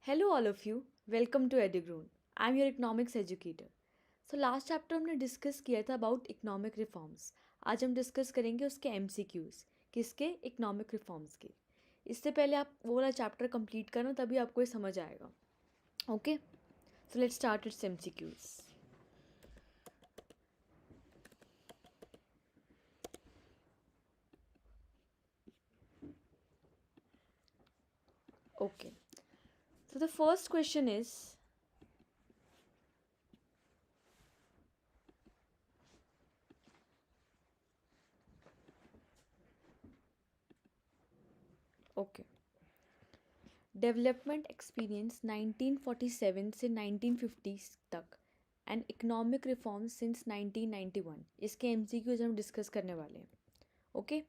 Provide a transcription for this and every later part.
Hello all of you, welcome to EduGrown. I'm your economics educator. So last chapter हमने discuss किया था about economic reforms. आज हम discuss करेंगे उसके एमसीक्यूज. किसके? इकोनॉमिक रिफॉर्म्स के. इससे पहले आप वो वाला चैप्टर कंप्लीट करना तभी आपको ये समझ आएगा. Okay, so let's start it's MCQs. Okay, so the first question is, okay, development experience 1947 से 1950 तक एंड इकोनॉमिक रिफॉर्म सिंस 1991. इसके एमसीक्यूज हम डिस्कस करने वाले हैं. Okay,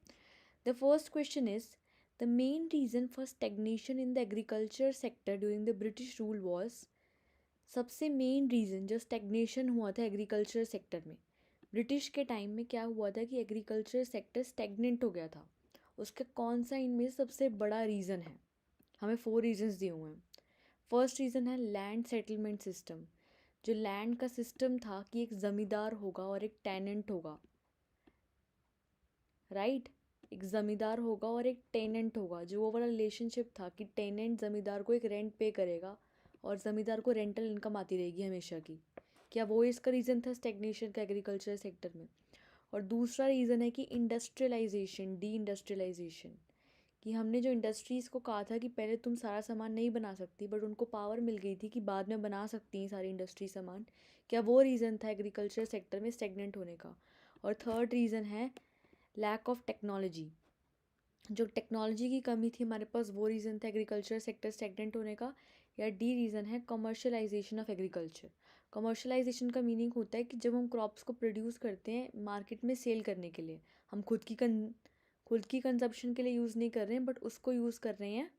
the first question is the main reason for stagnation in the agriculture sector during the British rule was. सबसे main reason जो stagnation हुआ था एग्रीकल्चर सेक्टर में ब्रिटिश के टाइम में, क्या हुआ था कि एग्रीकल्चर सेक्टर स्टेगनेंट हो गया था. उसका कौन सा इनमें सबसे बड़ा रीज़न है? हमें 4 रीजंस दिए हुए हैं. फर्स्ट रीज़न है लैंड सेटलमेंट सिस्टम. जो लैंड का सिस्टम था कि एक ज़मींदार होगा और एक टेनेंट होगा, राइट. एक ज़मींदार होगा और एक टेनेंट होगा. जो वो वाला रिलेशनशिप था कि टेनेंट ज़मींदार को एक रेंट पे करेगा और ज़मींदार को रेंटल इनकम आती रहेगी हमेशा की. क्या वो इसका रीज़न था स्टेग्नेशन का एग्रीकल्चर सेक्टर में? और दूसरा रीज़न है कि इंडस्ट्रियलाइजेशन, डी इंडस्ट्रियलाइजेशन. कि हमने जो इंडस्ट्रीज़ को कहा था कि पहले तुम सारा सामान नहीं बना सकती, बट उनको पावर मिल गई थी कि बाद में बना सकती हैं सारी इंडस्ट्री सामान. क्या वो रीज़न था एग्रीकल्चर सेक्टर में स्टेगनेंट होने का? और थर्ड रीज़न है लैक ऑफ टेक्नोलॉजी. जो टेक्नोलॉजी की कमी थी हमारे पास, वो रीज़न था एग्रीकल्चर सेक्टर स्टेगनेंट होने का. या डी रीज़न है कमर्शलाइजेशन ऑफ एग्रीकल्चर. कमर्शलाइजेशन का मीनिंग होता है कि जब हम क्रॉप्स को प्रोड्यूस करते हैं मार्केट में सेल करने के लिए, हम खुद की कंजप्शन के लिए यूज़ नहीं कर रहे हैं, बट उसको यूज़ कर रहे हैं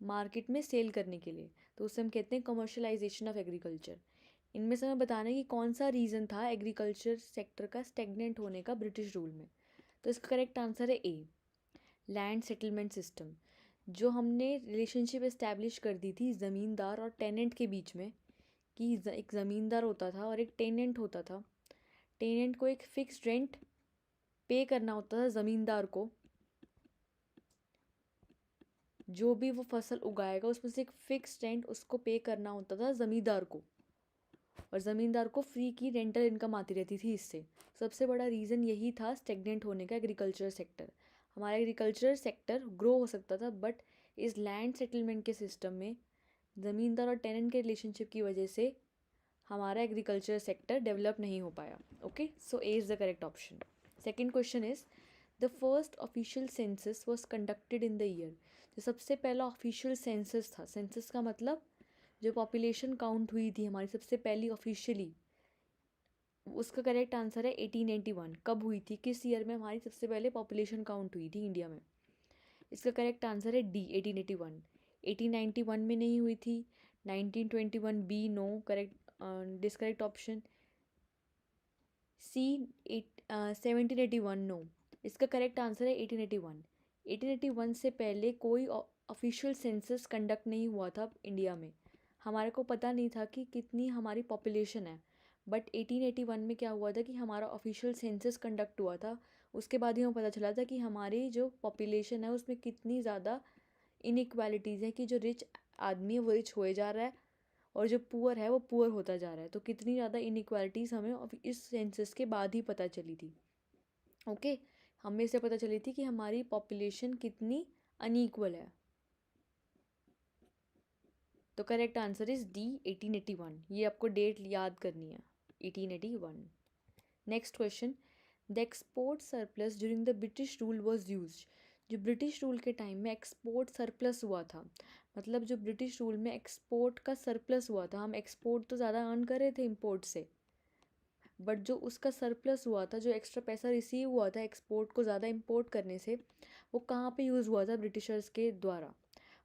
मार्केट में सेल करने के लिए, तो उससे हम कहते हैं कमर्शलाइजेशन ऑफ एग्रीकल्चर. इनमें से हमें बताना है कि कौन सा रीज़न था एग्रीकल्चर सेक्टर का स्टेगनेंट होने का ब्रिटिश रूल में. तो इसका करेक्ट आंसर है ए, लैंड सेटलमेंट सिस्टम. जो हमने रिलेशनशिप इस्टेब्लिश कर दी थी ज़मींदार और टेनेंट के बीच में, कि एक ज़मींदार होता था और एक टेनेंट होता था. टेनेंट को एक फ़िक्स्ड रेंट पे करना होता था ज़मींदार को. जो भी वो फसल उगाएगा उसमें से एक फ़िक्स्ड रेंट उसको पे करना होता था ज़मींदार को, और ज़मींदार को फ्री की रेंटल इनकम आती रहती थी इससे. सबसे बड़ा रीज़न यही था स्टेगनेंट होने का एग्रीकल्चर सेक्टर. हमारा एग्रीकल्चर सेक्टर ग्रो हो सकता था, बट इस लैंड सेटलमेंट के सिस्टम में ज़मींदार और टेनेंट के रिलेशनशिप की वजह से हमारा एग्रीकल्चर सेक्टर डेवलप नहीं हो पाया. Okay, so A is the correct option. Second question is the first official census was conducted in the year. जो सबसे पहला ऑफिशियल सेंसस था, सेंसस का मतलब जो पॉपुलेशन काउंट हुई थी हमारी सबसे पहली ऑफिशियली, उसका करेक्ट आंसर है 1881. कब हुई थी, किस ईयर में हमारी सबसे पहले पॉपुलेशन काउंट हुई थी इंडिया में? इसका करेक्ट आंसर है डी, 1881. 1891 में नहीं हुई थी. 1921 बी, नो. करेक्ट, डिसकरेक्ट ऑप्शन सी, 1781, नो. इसका करेक्ट आंसर है 1881. 1881 से पहले कोई ऑफिशियल सेंसस कंडक्ट नहीं हुआ था इंडिया में. हमारे को पता नहीं था कि कितनी हमारी पॉपुलेशन है, बट 1881 में क्या हुआ था कि हमारा ऑफिशियल सेंसस कंडक्ट हुआ था. उसके बाद ही हमें पता चला था कि हमारी जो पॉपुलेशन है उसमें कितनी ज़्यादा इनइक्वालिटीज़ हैं, कि जो रिच आदमी है वो रिच होए जा रहा है और जो पुअर है वो पुअर होता जा रहा है. तो कितनी ज़्यादा इनइक्वालिटीज़ हमें इस सेंसस के बाद ही पता चली थी. ओके, हमें इससे पता चली थी कि हमारी पॉपुलेशन कितनी अनईक्वल है. तो करेक्ट आंसर इज़ डी, 1881. ये आपको डेट याद करनी है, 1881. Next question, the export surplus during the British rule was use. जो ब्रिटिश रूल के टाइम में एक्सपोर्ट सरप्लस हुआ था, मतलब जो ब्रिटिश रूल में एक्सपोर्ट का सरप्लस हुआ था, हम एक्सपोर्ट तो ज़्यादा अर्न कर रहे थे इम्पोर्ट से, बट जो उसका सरप्लस हुआ था, जो एक्स्ट्रा पैसा रिसीव हुआ था एक्सपोर्ट को ज़्यादा इम्पोर्ट करने से, वो कहाँ पे यूज़ हुआ था ब्रिटिशर्स के द्वारा?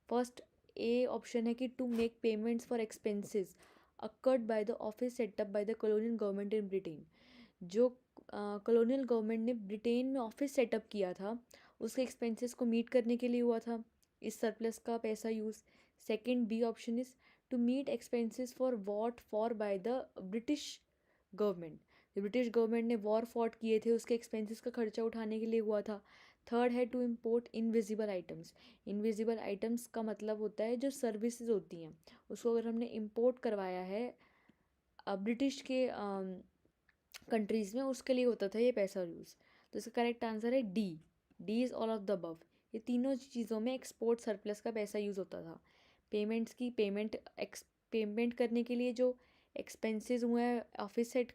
फर्स्ट ए ऑप्शन है कि to make payments for expenses occurred by the office set up by the colonial government in Britain. जो कॉलोनियल गवर्नमेंट ने ब्रिटेन में ऑफिस सेटअप किया था, उसके एक्सपेंसेस को मीट करने के लिए हुआ था इस सरप्लस का पैसा use. Second B option is to meet expenses for war for by the British government. British government ने वॉर फॉट किए थे उसके एक्सपेंसेस का खर्चा उठाने के लिए हुआ था। थर्ड है to import invisible items. Invisible items का मतलब होता है जो सर्विसेज होती हैं उसको अगर हमने इम्पोर्ट करवाया है ब्रिटिश के कंट्रीज़ में, उसके लिए होता था ये पैसा यूज़। तो इसका करेक्ट आंसर है D. D is all of the above. ये तीनों चीज़ों में एक्सपोर्ट सरप्लस का पैसा यूज़ होता था। पेमेंट्स की पेमेंट करने के लिए जो एक्सपेंसेस हुए हैं ऑफिस सेट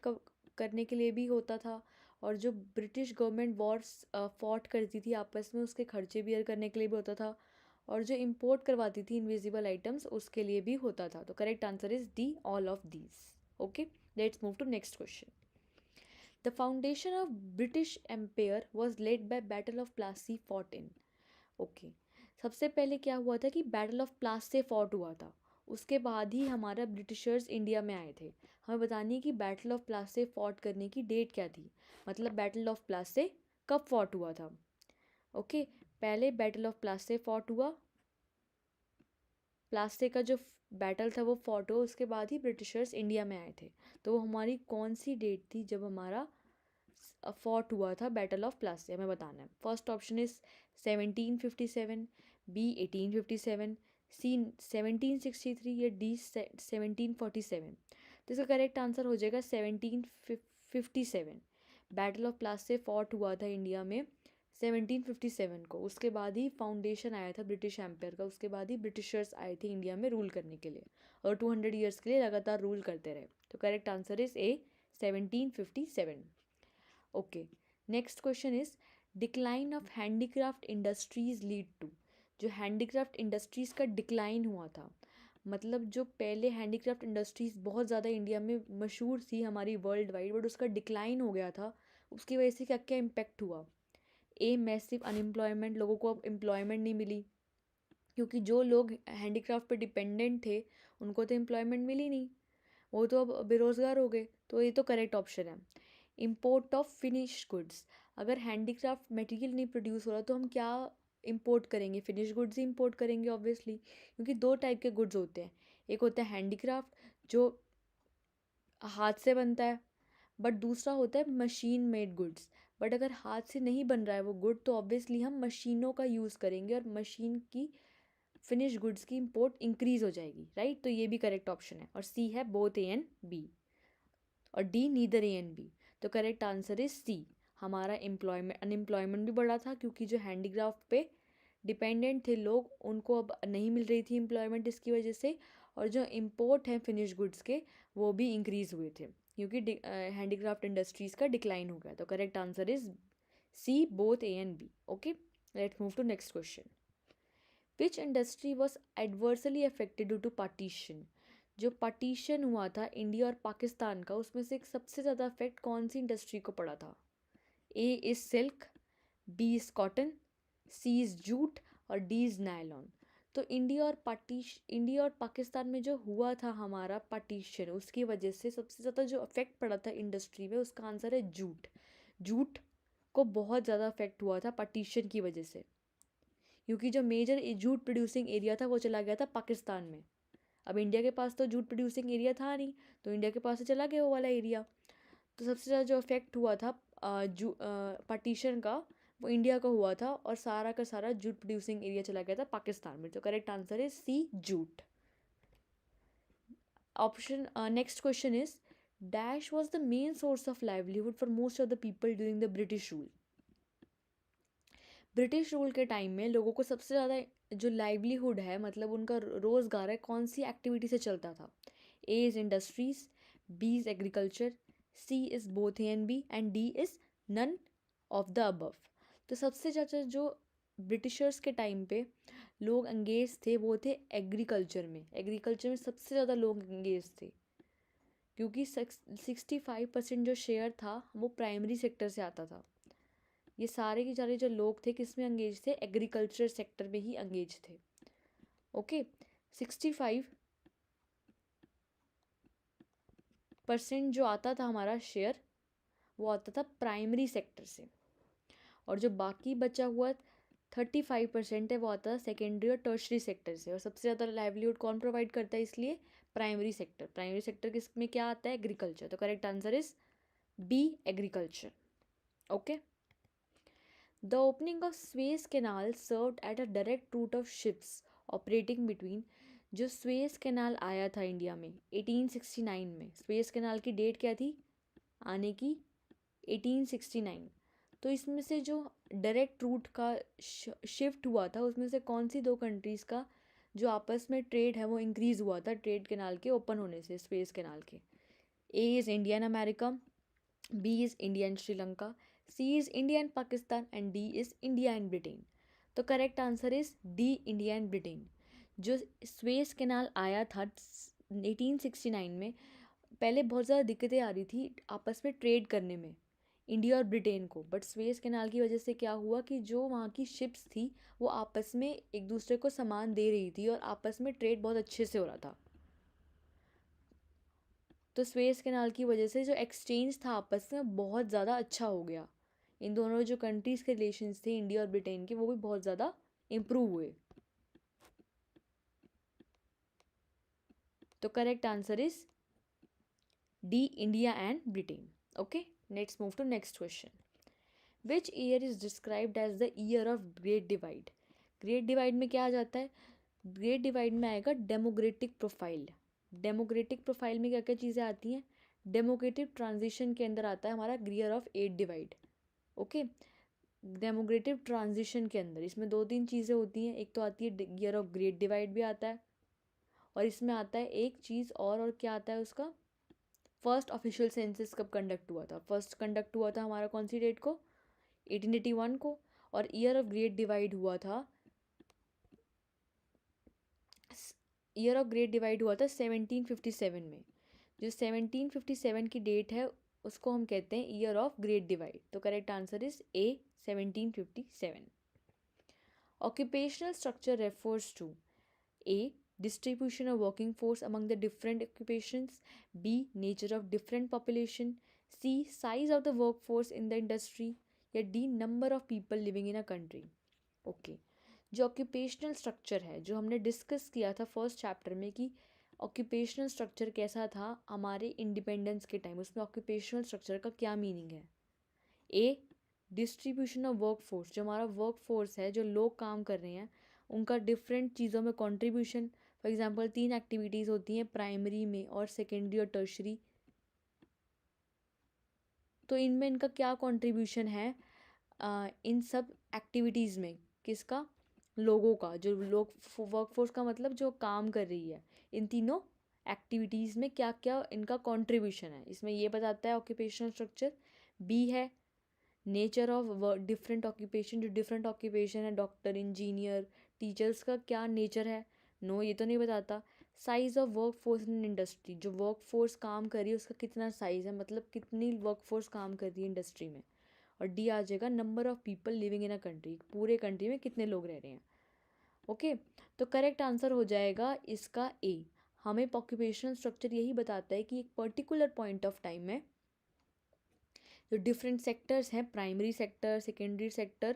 करने के लिए भी होता था, और जो ब्रिटिश गवर्नमेंट वॉर्स फॉट करती थी आपस में उसके खर्चे बियर करने के लिए भी होता था, और जो इम्पोर्ट करवाती थी इनविजिबल आइटम्स उसके लिए भी होता था। तो correct answer is D, all of these. Okay, let's move to next question. The foundation of British Empire was laid by battle of Plassey fought in. ओके, सबसे पहले क्या हुआ था कि बैटल ऑफ प्लासी फॉट हुआ था, उसके बाद ही हमारा ब्रिटिशर्स इंडिया में आए थे। हमें बतानी है कि बैटल ऑफ प्लासी फॉट करने की डेट क्या थी, मतलब बैटल ऑफ प्लासी कब फॉट हुआ था। ओके, पहले बैटल ऑफ प्लासी फॉट हुआ, प्लासी का जो बैटल था वो फॉट हुआ, उसके बाद ही ब्रिटिशर्स इंडिया में आए थे। तो वो हमारी कौन सी डेट थी जब हमारा फॉट हुआ था बैटल ऑफ प्लासी, हमें बताना है। फर्स्ट ऑप्शन इज 1757, बी 1857, सी 1763 या डी 1747। तो इसका करेक्ट आंसर हो जाएगा 1757। बैटल ऑफ प्लासी फॉट हुआ था इंडिया में 1757 को, उसके बाद ही फाउंडेशन आया था ब्रिटिश एम्पायर का, उसके बाद ही ब्रिटिशर्स आए थे इंडिया में रूल करने के लिए, और 200 ईयर्स के लिए लगातार रूल करते रहे। तो correct answer is A 1757। Okay, next question is decline of handicraft industries lead to. जो हैंडीक्राफ्ट इंडस्ट्रीज़ का डिक्लाइन हुआ था, मतलब जो पहले हैंडीक्राफ्ट इंडस्ट्रीज़ बहुत ज़्यादा इंडिया में मशहूर थी हमारी वर्ल्ड वाइड, बट उसका डिक्लाइन हो गया था, उसकी वजह से क्या क्या इम्पेक्ट हुआ। ए मैसिव अनएम्प्लॉयमेंट, लोगों को अब एम्प्लॉयमेंट नहीं मिली, क्योंकि जो लोग हैंडीक्राफ्ट पे डिपेंडेंट थे उनको तो एम्प्लॉयमेंट मिली नहीं, वो तो अब बेरोज़गार हो गए। तो ये तो करेक्ट ऑप्शन है। इम्पोर्ट ऑफ फिनिश गुड्स, अगर हैंडीक्राफ्ट मटेरियल नहीं प्रोड्यूस हो रहा तो हम क्या इंपोर्ट करेंगे, फिनिश गुड्स ही इंपोर्ट करेंगे ऑब्वियसली, क्योंकि दो टाइप के गुड्स होते हैं, एक होता है हैंडीक्राफ्ट जो हाथ से बनता है, बट दूसरा होता है मशीन मेड गुड्स। बट अगर हाथ से नहीं बन रहा है वो गुड तो ऑब्वियसली हम मशीनों का यूज़ करेंगे और मशीन की फिनिश गुड्स की इंपोर्ट इंक्रीज़ हो जाएगी, राइट। तो ये भी करेक्ट ऑप्शन है, और सी है बोथ ए एंड बी, और D neither A and B. तो करेक्ट आंसर इज सी। हमारा अनएम्प्लॉयमेंट भी बढ़ा था, क्योंकि जो हैंडीक्राफ्ट पे डिपेंडेंट थे लोग उनको अब नहीं मिल रही थी एम्प्लॉयमेंट इसकी वजह से, और जो इम्पोर्ट हैं फिनिश गुड्स के वो भी इंक्रीज़ हुए थे, क्योंकि हैंडीक्राफ्ट इंडस्ट्रीज़ का डिक्लाइन हो गया। तो correct answer is C, both A and B. Okay, let's move to next question. Which industry was adversely affected due to partition. जो पार्टीशन हुआ था इंडिया और पाकिस्तान का, उसमें से सबसे ज़्यादा इफेक्ट कौन सी इंडस्ट्री को पड़ा था। A is silk, B is cotton, C is jute, और डी इज़ नायलॉन। तो इंडिया और पाकिस्तान में जो हुआ था हमारा पार्टीशन, उसकी वजह से सबसे ज़्यादा जो इफेक्ट पड़ा था इंडस्ट्री में, उसका आंसर है जूट। जूट को बहुत ज़्यादा इफेक्ट हुआ था पार्टीशन की वजह से, क्योंकि जो मेजर जूट प्रोड्यूसिंग एरिया था वो चला गया था पाकिस्तान में। अब इंडिया के पास तो जूट प्रोड्यूसिंग एरिया था नहीं, तो इंडिया के पास से चला गया वो वाला एरिया। तो सबसे ज़्यादा जो इफेक्ट हुआ था पार्टीशन का, वो इंडिया का हुआ था, और सारा का सारा जूट प्रोड्यूसिंग एरिया चला गया था पाकिस्तान में। तो correct answer is C, jute. Option next question is dash was the main source of livelihood for most of the people during the British rule. British rule के टाइम में लोगों को सबसे ज़्यादा जो लाइवलीहुड है, मतलब उनका रोज़गार है, कौन सी एक्टिविटी से चलता था। A is industries, B is agriculture, C is both A and B, and D is none of the above. तो सबसे ज़्यादा जो ब्रिटिशर्स के टाइम पे लोग एंगेज थे वो थे एग्रीकल्चर में। एग्रीकल्चर में सबसे ज़्यादा लोग एंगेज थे, क्योंकि 65% जो शेयर था वो प्राइमरी सेक्टर से आता था। ये सारे के सारे जो लोग थे किस में एंगेज थे, एग्रीकल्चर सेक्टर में ही एंगेज थे। ओके, 65% जो आता था हमारा शेयर वो आता था प्राइमरी सेक्टर से, और जो बाकी बचा हुआ 35% है वो आता है सेकेंडरी और टर्शरी सेक्टर से। और सबसे ज़्यादा लाइवलीहुड कौन प्रोवाइड करता है, इसलिए प्राइमरी सेक्टर। प्राइमरी सेक्टर किस में क्या आता है, एग्रीकल्चर। तो correct answer is B, agriculture. Okay. The opening of Suez Canal served at a direct route of ships operating between. जो स्वेज कैनाल आया था इंडिया में 1869 में, स्वेज कैनाल की डेट क्या थी आने की, 1869। तो इसमें से जो डायरेक्ट रूट का शिफ्ट हुआ था उसमें से कौन सी दो कंट्रीज़ का जो आपस में ट्रेड है वो इंक्रीज़ हुआ था ट्रेड कैनाल के ओपन होने से, स्वेज कैनाल के। A is India and America, B is India and Sri Lanka, C is India and Pakistan and D is India and Britain. तो correct answer is D, India and Britain. जो Suez canal आया था 1869 में, पहले बहुत ज़्यादा दिक्कतें आ रही थी आपस में ट्रेड करने में इंडिया और ब्रिटेन को, बट स्वेज कैनाल की वजह से क्या हुआ कि जो वहाँ की शिप्स थी वो आपस में एक दूसरे को सामान दे रही थी और आपस में ट्रेड बहुत अच्छे से हो रहा था। तो स्वेज कैनाल की वजह से जो एक्सचेंज था आपस में बहुत ज़्यादा अच्छा हो गया। इन दोनों जो कंट्रीज़ के रिलेशंस थे इंडिया और ब्रिटेन के, वो भी बहुत ज़्यादा इम्प्रूव हुए। तो correct answer is D, India and Britain. Okay, let's move to next question. Which year is described as the year of great divide. Great divide में क्या आ जाता है, ग्रेट डिवाइड में आएगा डेमोक्रेटिक प्रोफाइल। डेमोक्रेटिक प्रोफाइल में क्या क्या चीज़ें आती हैं, डेमोक्रेटिक ट्रांजिशन के अंदर आता है हमारा ईयर ऑफ एट डिवाइड। ओके, डेमोक्रेटिक ट्रांजिशन के अंदर इसमें दो तीन चीज़ें होती हैं, एक तो आती है ईयर ऑफ ग्रेट डिवाइड भी आता है, और इसमें आता है एक चीज़ और क्या आता है उसका, फर्स्ट ऑफिशियल सेंसस कब कंडक्ट हुआ था। फर्स्ट कंडक्ट हुआ था हमारा कौन सी डेट को, 1881 को, और ईयर ऑफ ग्रेट डिवाइड हुआ था, ईयर ऑफ ग्रेट डिवाइड हुआ था 1757 में। जो 1757 की डेट है उसको हम कहते हैं ईयर ऑफ ग्रेट डिवाइड। तो correct answer is A, 1757। Occupational structure refers to A, distribution of working force among the different occupations, B, nature of different population, C, size of the workforce in the industry, या D, number of people living in a country। Okay, जो occupational structure है जो हमने discuss किया था first chapter में कि occupational structure कैसा था हमारे इंडिपेंडेंस के टाइम, उसमें ऑक्यूपेशनल स्ट्रक्चर का क्या मीनिंग है। ए, डिस्ट्रीब्यूशन ऑफ वर्क फोर्स, जो हमारा वर्क फोर्स है जो लोग काम कर रहे हैं उनका डिफरेंट चीज़ों में कंट्रीब्यूशन। फॉर एग्जांपल 3 एक्टिविटीज़ होती हैं प्राइमरी में और सेकेंडरी और टर्शरी, तो इनमें इनका क्या कंट्रीब्यूशन है इन सब एक्टिविटीज़ में, किसका, लोगों का, जो लोग वर्कफोर्स का मतलब जो काम कर रही है, इन तीनों एक्टिविटीज़ में क्या क्या इनका कंट्रीब्यूशन है, इसमें ये बताता है ऑक्यूपेशनल स्ट्रक्चर। बी है नेचर ऑफ डिफरेंट ऑक्यूपेशन, जो डिफरेंट ऑक्यूपेशन है डॉक्टर, इंजीनियर, टीचर्स का क्या नेचर है, नो ये तो नहीं बताता। Size of work force in industry, जो वर्क फोर्स काम कर रही है उसका कितना साइज़ है, मतलब कितनी वर्क फोर्स काम कर रही है इंडस्ट्री में। और डी आ जाएगा number of people living in a country, पूरे कंट्री में कितने लोग रह रहे हैं। ओके, तो करेक्ट आंसर हो जाएगा इसका ए। हमें ऑक्यूपेशनल स्ट्रक्चर यही बताता है कि एक पर्टिकुलर पॉइंट ऑफ टाइम में जो डिफरेंट सेक्टर्स हैं, प्राइमरी सेक्टर, सेकेंडरी सेक्टर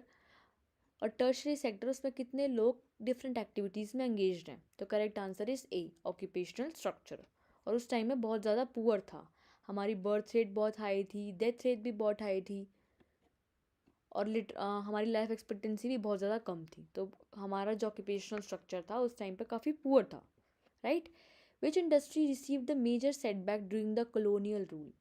और टर्शरी सेक्टर, उसमें कितने लोग डिफरेंट एक्टिविटीज़ में एंगेज्ड हैं। तो correct answer is a, occupational structure. और उस टाइम में बहुत ज़्यादा पुअर था, हमारी बर्थ रेट बहुत हाई थी, डेथ रेट भी बहुत हाई थी, और हमारी लाइफ एक्सपेक्टेंसी भी बहुत ज़्यादा कम थी। तो हमारा जो ऑक्यूपेशनल स्ट्रक्चर था उस टाइम पे काफ़ी पुअर था, right. Which industry receive the major setback during the colonial rule.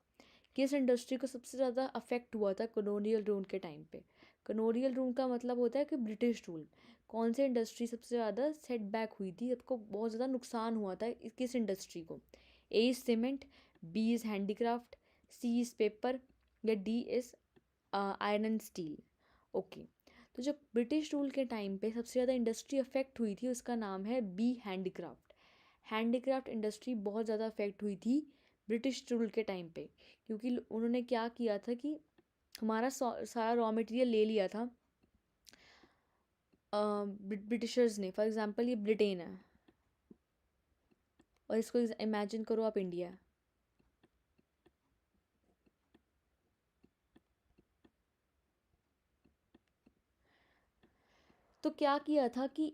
किस इंडस्ट्री को सबसे ज़्यादा अफेक्ट हुआ था कॉलोनियल रूल के टाइम पे। कॉलोनियल रूल का मतलब होता है कि ब्रिटिश रूल। कौन सी इंडस्ट्री सबसे ज़्यादा सेटबैक हुई थी, सबको बहुत ज़्यादा नुकसान हुआ था किस इंडस्ट्री को। A is cement, B is handicraft, C is paper, या D is iron and steel. Okay, तो जो ब्रिटिश रूल के टाइम पे सबसे ज़्यादा इंडस्ट्री अफेक्ट हुई थी उसका नाम है बी, हैंडीक्राफ्ट। हैंडीक्राफ्ट इंडस्ट्री बहुत ज़्यादा अफेक्ट हुई थी ब्रिटिश रूल के टाइम पे, क्योंकि उन्होंने क्या किया था कि हमारा सारा रॉ मटेरियल ले लिया था ब्रिटिशर्स ने। फॉर एग्जांपल ये ब्रिटेन है और इसको इमेजिन करो आप इंडिया। तो क्या किया था कि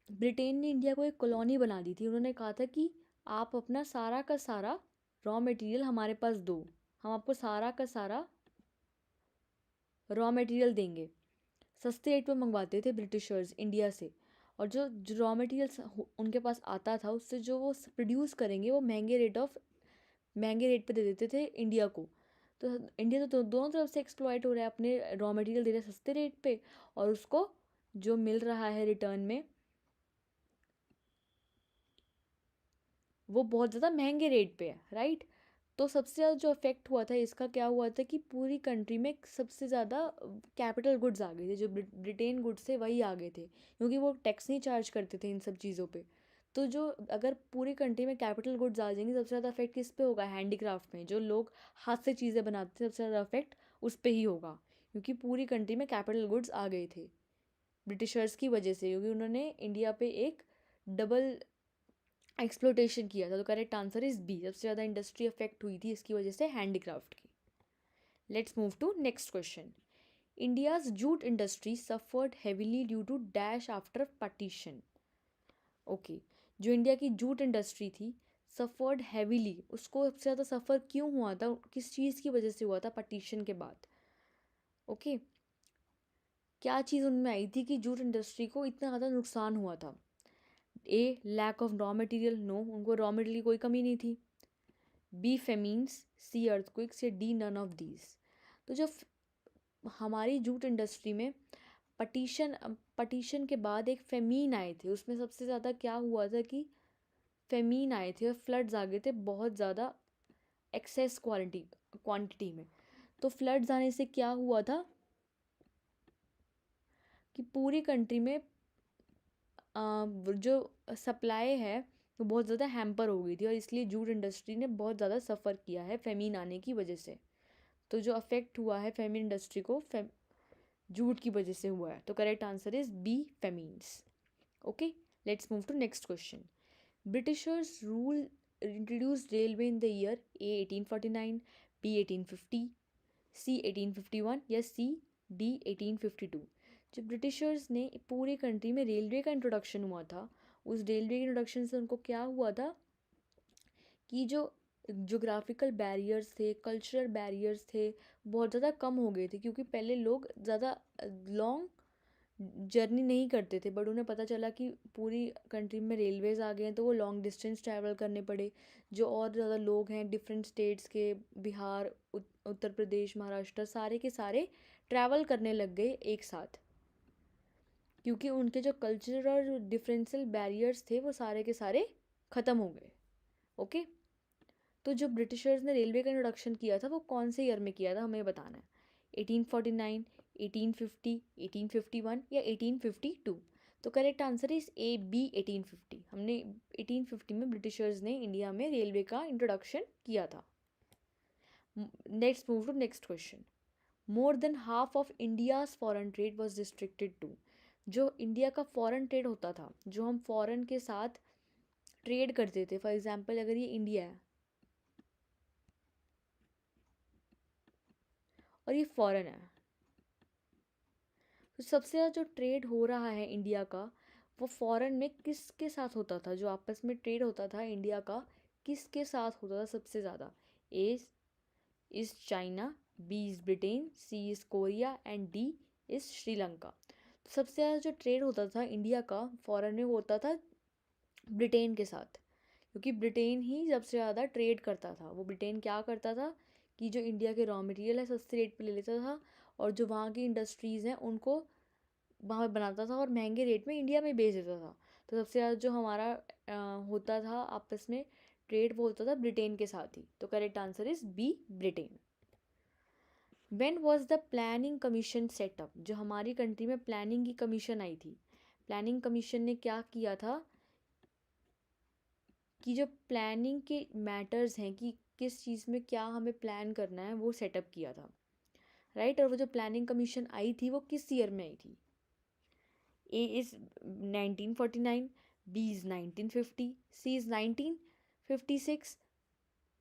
ब्रिटेन ने इंडिया को एक कॉलोनी बना दी थी। उन्होंने कहा था कि आप अपना सारा का सारा रॉ मटेरियल हमारे पास दो, हम आपको सारा का सारा रॉ मटेरियल देंगे। सस्ते रेट पे मंगवाते थे ब्रिटिशर्स इंडिया से, और जो रॉ मटेरियल उनके पास आता था उससे जो वो प्रोड्यूस करेंगे वो महंगे रेट पे दे देते थे इंडिया को। तो इंडिया तो दोनों तरफ से एक्सप्लॉइट हो रहा है, अपने रॉ मटेरियल दे रहा है सस्ते रेट पे, और उसको जो मिल रहा है रिटर्न में वो बहुत ज़्यादा महंगे रेट पे है, राइट। तो सबसे ज़्यादा जो इफेक्ट हुआ था इसका क्या हुआ था कि पूरी कंट्री में सबसे ज़्यादा कैपिटल गुड्स आ गए थे, जो ब्रिटेन गुड्स थे वही आ गए थे, क्योंकि वो टैक्स नहीं चार्ज करते थे इन सब चीज़ों पे। तो जो अगर पूरी कंट्री में कैपिटल गुड्स आ जाएंगे, सबसे ज़्यादा इफेक्ट किस पे होगा? हैंडीक्राफ्ट में, जो लोग हाथ से चीज़ें बनाते थे, सबसे ज़्यादा इफेक्ट उस पर ही होगा, क्योंकि पूरी कंट्री में कैपिटल गुड्स आ गए थे ब्रिटिशर्स की वजह से, क्योंकि उन्होंने इंडिया पे एक डबल एक्सप्लोटेशन किया था। तो करेक्ट आंसर इज बी, सबसे ज़्यादा इंडस्ट्री अफेक्ट हुई थी इसकी वजह से, हैंडीक्राफ्ट की। Let's move to next question. India's jute industry suffered heavily due to dash after partition. Okay, जो इंडिया की जूट इंडस्ट्री थी सफर्ड हैविली, उसको सबसे ज़्यादा सफ़र क्यों हुआ था, किस चीज़ की वजह से हुआ था पार्टीशन के बाद? ओके, क्या चीज़ उनमें आई थी कि जूट इंडस्ट्री को इतना ज़्यादा नुकसान हुआ था? A, lack of raw material, no, उनको रॉ मटेरियल की कोई कमी नहीं थी। बी, फेमीन्स, सी, अर्थक्वेक्स, या डी, नन ऑफ दीज। तो जब हमारी जूट इंडस्ट्री में पटिशन के बाद एक फेमीन आए थे, उसमें सबसे ज़्यादा क्या हुआ था कि फेमीन आए थे और फ्लड्स आ गए थे बहुत ज़्यादा एक्सेस क्वांटिटी में। तो फ्लड्स आने से क्या हुआ था कि पूरी कंट्री में जो सप्लाई है वो बहुत ज़्यादा हैम्पर हो गई थी, और इसलिए जूट इंडस्ट्री ने बहुत ज़्यादा सफ़र किया है फेमीन आने की वजह से। तो जो अफेक्ट हुआ है फेमिन इंडस्ट्री को जूट की वजह से हुआ है। तो correct answer is B, famines. Okay, let's move to next question. Britishers rule introduced railway in the year A 1849, B 1850, C 1851, या सी डी 1852। जब ब्रिटिशर्स ने पूरी कंट्री में रेलवे का इंट्रोडक्शन हुआ था, उस रेलवे के इंट्रोडक्शन से उनको क्या हुआ था कि जो जोग्राफिकल बैरियर्स थे, कल्चरल बैरियर्स थे, बहुत ज़्यादा कम हो गए थे, क्योंकि पहले लोग ज़्यादा लॉन्ग जर्नी नहीं करते थे, बट उन्हें पता चला कि पूरी कंट्री में रेलवेज़ आ गए हैं, तो वो लॉन्ग डिस्टेंस ट्रैवल करने पड़े। जो और ज़्यादा लोग हैं डिफरेंट स्टेट्स के, बिहार, उत्तर प्रदेश, महाराष्ट्र, सारे के सारे ट्रैवल करने लग गए एक साथ, क्योंकि उनके जो कल्चरल और डिफरेंशियल बैरियर्स थे वो सारे के सारे ख़त्म हो गए। ओके, तो जो ब्रिटिशर्स ने रेलवे का इंट्रोडक्शन किया था वो कौन से ईयर में किया था, हमें बताना है। 1849, 1850, 1851, या 1852। तो correct answer is A, B, 1850। हमने 1850 में ब्रिटिशर्स ने इंडिया में रेलवे का इंट्रोडक्शन किया था। Next move to next question. More than half of India's foreign trade was restricted to. जो इंडिया का फॉरेन ट्रेड होता था, जो हम फॉरेन के साथ ट्रेड करते थे, फॉर एग्जाम्पल अगर ये इंडिया है और ये फॉरेन है, तो सबसे ज़्यादा जो ट्रेड हो रहा है इंडिया का वो फॉरेन में किसके साथ होता था? जो आपस में ट्रेड होता था इंडिया का किसके साथ होता था सबसे ज़्यादा? A is China, B is Britain, C is Korea, and D is Sri Lanka. तो सबसे ज़्यादा जो ट्रेड होता था इंडिया का फॉरेन में वो होता था ब्रिटेन के साथ, क्योंकि ब्रिटेन ही सबसे ज़्यादा ट्रेड करता था। वो ब्रिटेन क्या करता था कि जो इंडिया के रॉ मटेरियल है सस्ते रेट पे ले लेता था, और जो वहाँ की इंडस्ट्रीज़ हैं उनको वहाँ पे बनाता था और महंगे रेट में इंडिया में बेच देता था। तो सबसे ज़्यादा जो हमारा होता था आपस में ट्रेड वो होता था ब्रिटेन के साथ ही। तो correct answer is B, Britain. When was the planning commission set up? जो हमारी कंट्री में प्लानिंग की कमीशन आई थी, प्लानिंग कमीशन ने क्या किया था कि जो प्लानिंग के मैटर्स हैं कि किस चीज़ में क्या हमें प्लान करना है वो सेटअप किया था, राइट। और वो जो प्लानिंग कमीशन आई थी वो किस ईयर में आई थी? A is 1949, B is 1950, C is 1956,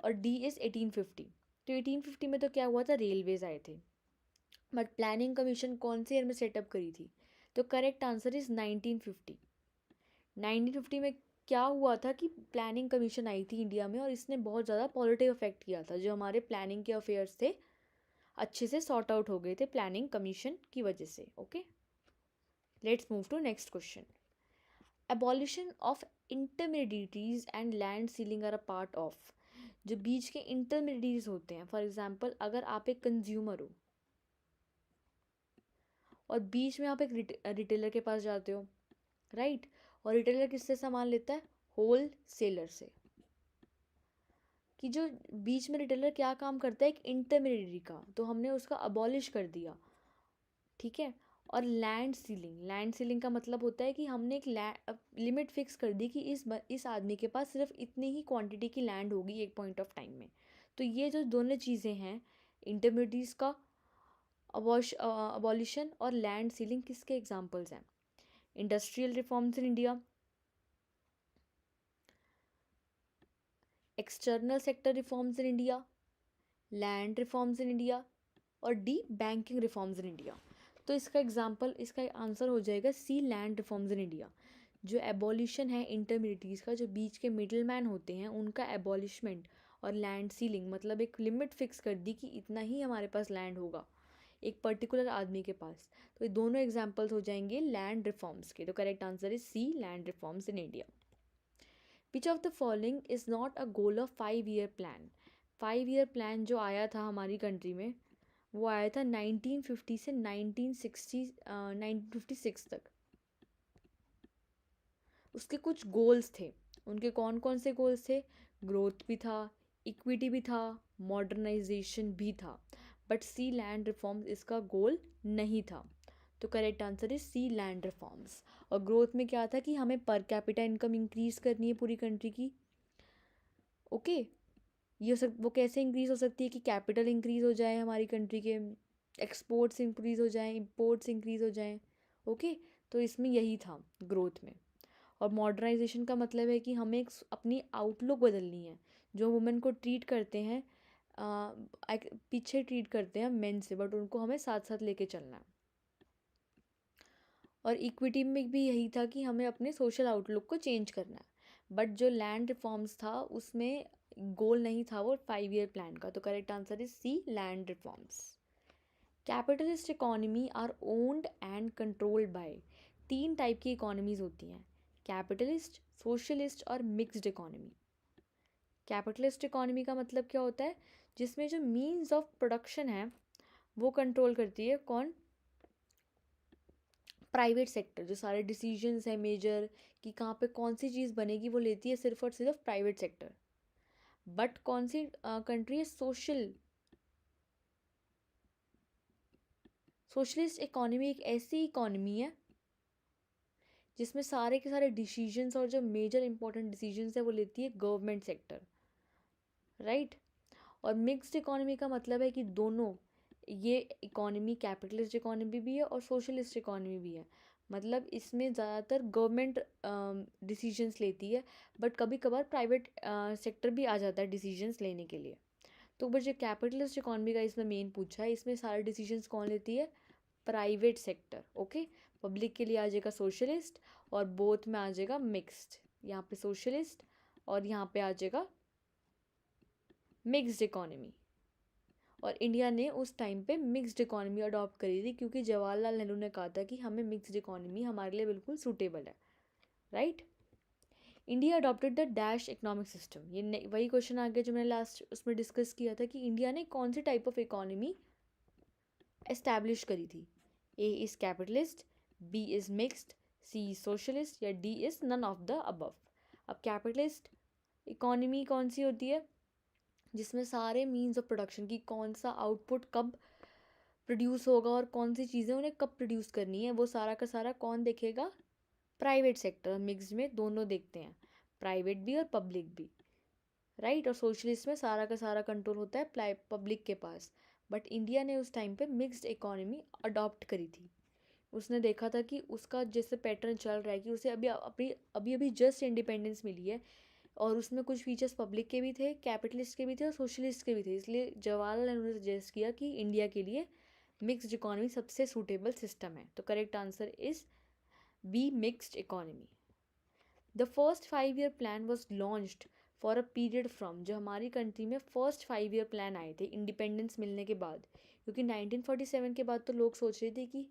और डी इज़ 1850। तो 1850 में तो क्या हुआ था, रेलवेज़ आए थे। बट प्लानिंग कमीशन कौन से ईयर में सेटअप करी थी? तो करेक्ट आंसर इज़ 1950। 1950 में क्या हुआ था कि प्लानिंग कमीशन आई थी इंडिया में और इसने बहुत ज़्यादा पॉजिटिव इफेक्ट किया था। जो हमारे प्लानिंग के अफेयर्स थे अच्छे से सॉर्ट आउट हो गए थे प्लानिंग कमीशन की वजह से। Okay, let's move to next question. Abolition of intermediaries and land ceiling are a part of. जो बीच के इंटरमीडिएटरीज होते हैं, फॉर एग्जांपल अगर आप एक कंज्यूमर हो और बीच में आप एक रिटेलर के पास जाते हो, राइट, और रिटेलर किससे सामान लेता है? होल सेलर से। कि जो बीच में रिटेलर क्या काम करता है? एक इंटरमीडिएटरी का, तो हमने उसका अबॉलिश कर दिया, ठीक है। और लैंड सीलिंग, लैंड सीलिंग का मतलब होता है कि हमने एक लिमिट फिक्स कर दी कि इस आदमी के पास सिर्फ इतनी ही क्वांटिटी की लैंड होगी एक पॉइंट ऑफ टाइम में। तो ये जो दोनों चीज़ें हैं, इंटरमीडिएटरीज का अबॉलिशन और लैंड सीलिंग, किसके एग्जांपल्स हैं? Industrial reforms in India, external sector reforms in India, land reforms in India, और D banking reforms in India. तो इसका एग्जांपल, इसका आंसर हो जाएगा C, land reforms in India. जो एबॉलिशन है इंटरमीडिएटरीज का, जो बीच के मिडिल मैन होते हैं उनका एबॉलिशमेंट, और लैंड सीलिंग मतलब एक लिमिट फिक्स कर दी कि इतना ही हमारे पास लैंड होगा एक पर्टिकुलर आदमी के पास। तो ये दोनों एग्जाम्पल्स हो जाएंगे लैंड रिफॉर्म्स के। तो correct answer is C, land reforms in India. Which of the following is not a goal of 5 year plan. 5 year plan जो आया था हमारी कंट्री में, वो आया था 1950 से 1956 तक। उसके कुछ गोल्स थे। उनके कौन कौन से गोल्स थे? ग्रोथ भी था, इक्विटी भी था, मॉडर्नाइजेशन भी था। बट सी, लैंड रिफॉर्म्स इसका गोल नहीं था। तो correct answer is C, land reforms. और ग्रोथ में क्या था कि हमें पर कैपिटा इनकम इंक्रीज करनी है पूरी कंट्री की। ओके, वो कैसे इंक्रीज हो सकती है कि कैपिटल इंक्रीज हो जाए हमारी कंट्री के, एक्सपोर्ट्स इंक्रीज हो जाएं, इंपोर्ट्स इंक्रीज हो जाएं। ओके, तो इसमें यही था ग्रोथ में। और मॉडर्नाइजेशन का मतलब है कि हमें अपनी आउटलुक बदलनी है। जो वुमेन को ट्रीट करते हैं पीछे ट्रीट करते हैं मेन से, बट उनको हमें साथ साथ लेके चलना है। और इक्विटी में भी यही था कि हमें अपने सोशल आउटलुक को चेंज करना है। बट जो लैंड रिफॉर्म्स था उसमें गोल नहीं था वो 5 ईयर प्लान का। तो correct answer is C, land reforms. Capitalist economy are owned and controlled by. 3 type की इकोनॉमीज होती हैं, कैपिटलिस्ट, सोशलिस्ट और मिक्स्ड इकोनॉमी। कैपिटलिस्ट इकोनॉमी का मतलब क्या होता है? जिसमें जो मीन्स ऑफ प्रोडक्शन है वो कंट्रोल करती है कौन? Private sector. जो सारे डिसीजंस हैं मेजर कि कहाँ पे कौन सी चीज़ बनेगी वो लेती है सिर्फ और सिर्फ प्राइवेट सेक्टर। बट कौन सी कंट्री है सोशलिस्ट इकोनॉमी? एक ऐसी इकोनॉमी है जिसमें सारे के सारे डिसीजंस और जो मेजर इंपॉर्टेंट डिसीजंस है वो लेती है गवर्नमेंट सेक्टर, राइट। और मिक्स्ड इकोनॉमी का मतलब है कि दोनों, ये इकोनॉमी कैपिटलिस्ट इकोनॉमी भी है और सोशलिस्ट इकोनॉमी भी है। मतलब इसमें ज़्यादातर गवर्नमेंट डिसीजंस लेती है, बट कभी कभार प्राइवेट सेक्टर भी आ जाता है डिसीजंस लेने के लिए। तो बस जो कैपिटलिस्ट इकोनॉमी का इसमें मेन पूछा है, इसमें सारे डिसीजंस कौन लेती है? Private sector. ओके, पब्लिक के लिए आ जाएगा सोशलिस्ट और बोथ में आ जाएगा मिक्स्ड। यहाँ पे सोशलिस्ट और यहाँ पे आ जाएगा मिक्स्ड इकोनॉमी। और इंडिया ने उस टाइम पे मिक्स्ड इकोनॉमी अडॉप्ट करी थी क्योंकि जवाहरलाल नेहरू ने कहा था कि हमें मिक्स्ड इकोनॉमी हमारे लिए बिल्कुल सूटेबल है, right. India adopted the dash economic system. ये वही क्वेश्चन आ गया जो मैंने लास्ट उसमें डिस्कस किया था कि इंडिया ने कौन सी टाइप ऑफ इकोनॉमी एस्टैब्लिश करी थी। A is capitalist, B is mixed, C socialist, या D is none of the above. अब कैपिटलिस्ट इकोनॉमी कौन सी होती है? जिसमें सारे मीन्स ऑफ प्रोडक्शन की कौन सा आउटपुट कब प्रोड्यूस होगा और कौन सी चीज़ें उन्हें कब प्रोड्यूस करनी है वो सारा का सारा कौन देखेगा? Private sector. मिक्स्ड में दोनों देखते हैं, प्राइवेट भी और पब्लिक भी, राइट। और सोशलिस्ट में सारा का सारा कंट्रोल होता है पब्लिक के पास। बट इंडिया ने उस टाइम पे मिक्स्ड इकोनॉमी अडॉप्ट करी थी। उसने देखा था कि उसका जैसे पैटर्न चल रहा है कि उसे अभी अभी जस्ट इंडिपेंडेंस मिली है और उसमें कुछ फीचर्स पब्लिक के भी थे, कैपिटलिस्ट के भी थे और सोशलिस्ट के भी थे। इसलिए जवाहरलाल नेहरू ने सजेस्ट किया कि इंडिया के लिए मिक्स्ड इकोनॉमी सबसे सूटेबल सिस्टम है। तो correct answer is B, mixed economy. The first 5 year plan was launched for a period from, जो हमारी कंट्री में फर्स्ट 5 ईयर प्लान आए थे इंडिपेंडेंस मिलने के बाद, क्योंकि 1947 के बाद तो लोग सोच रहे थे कि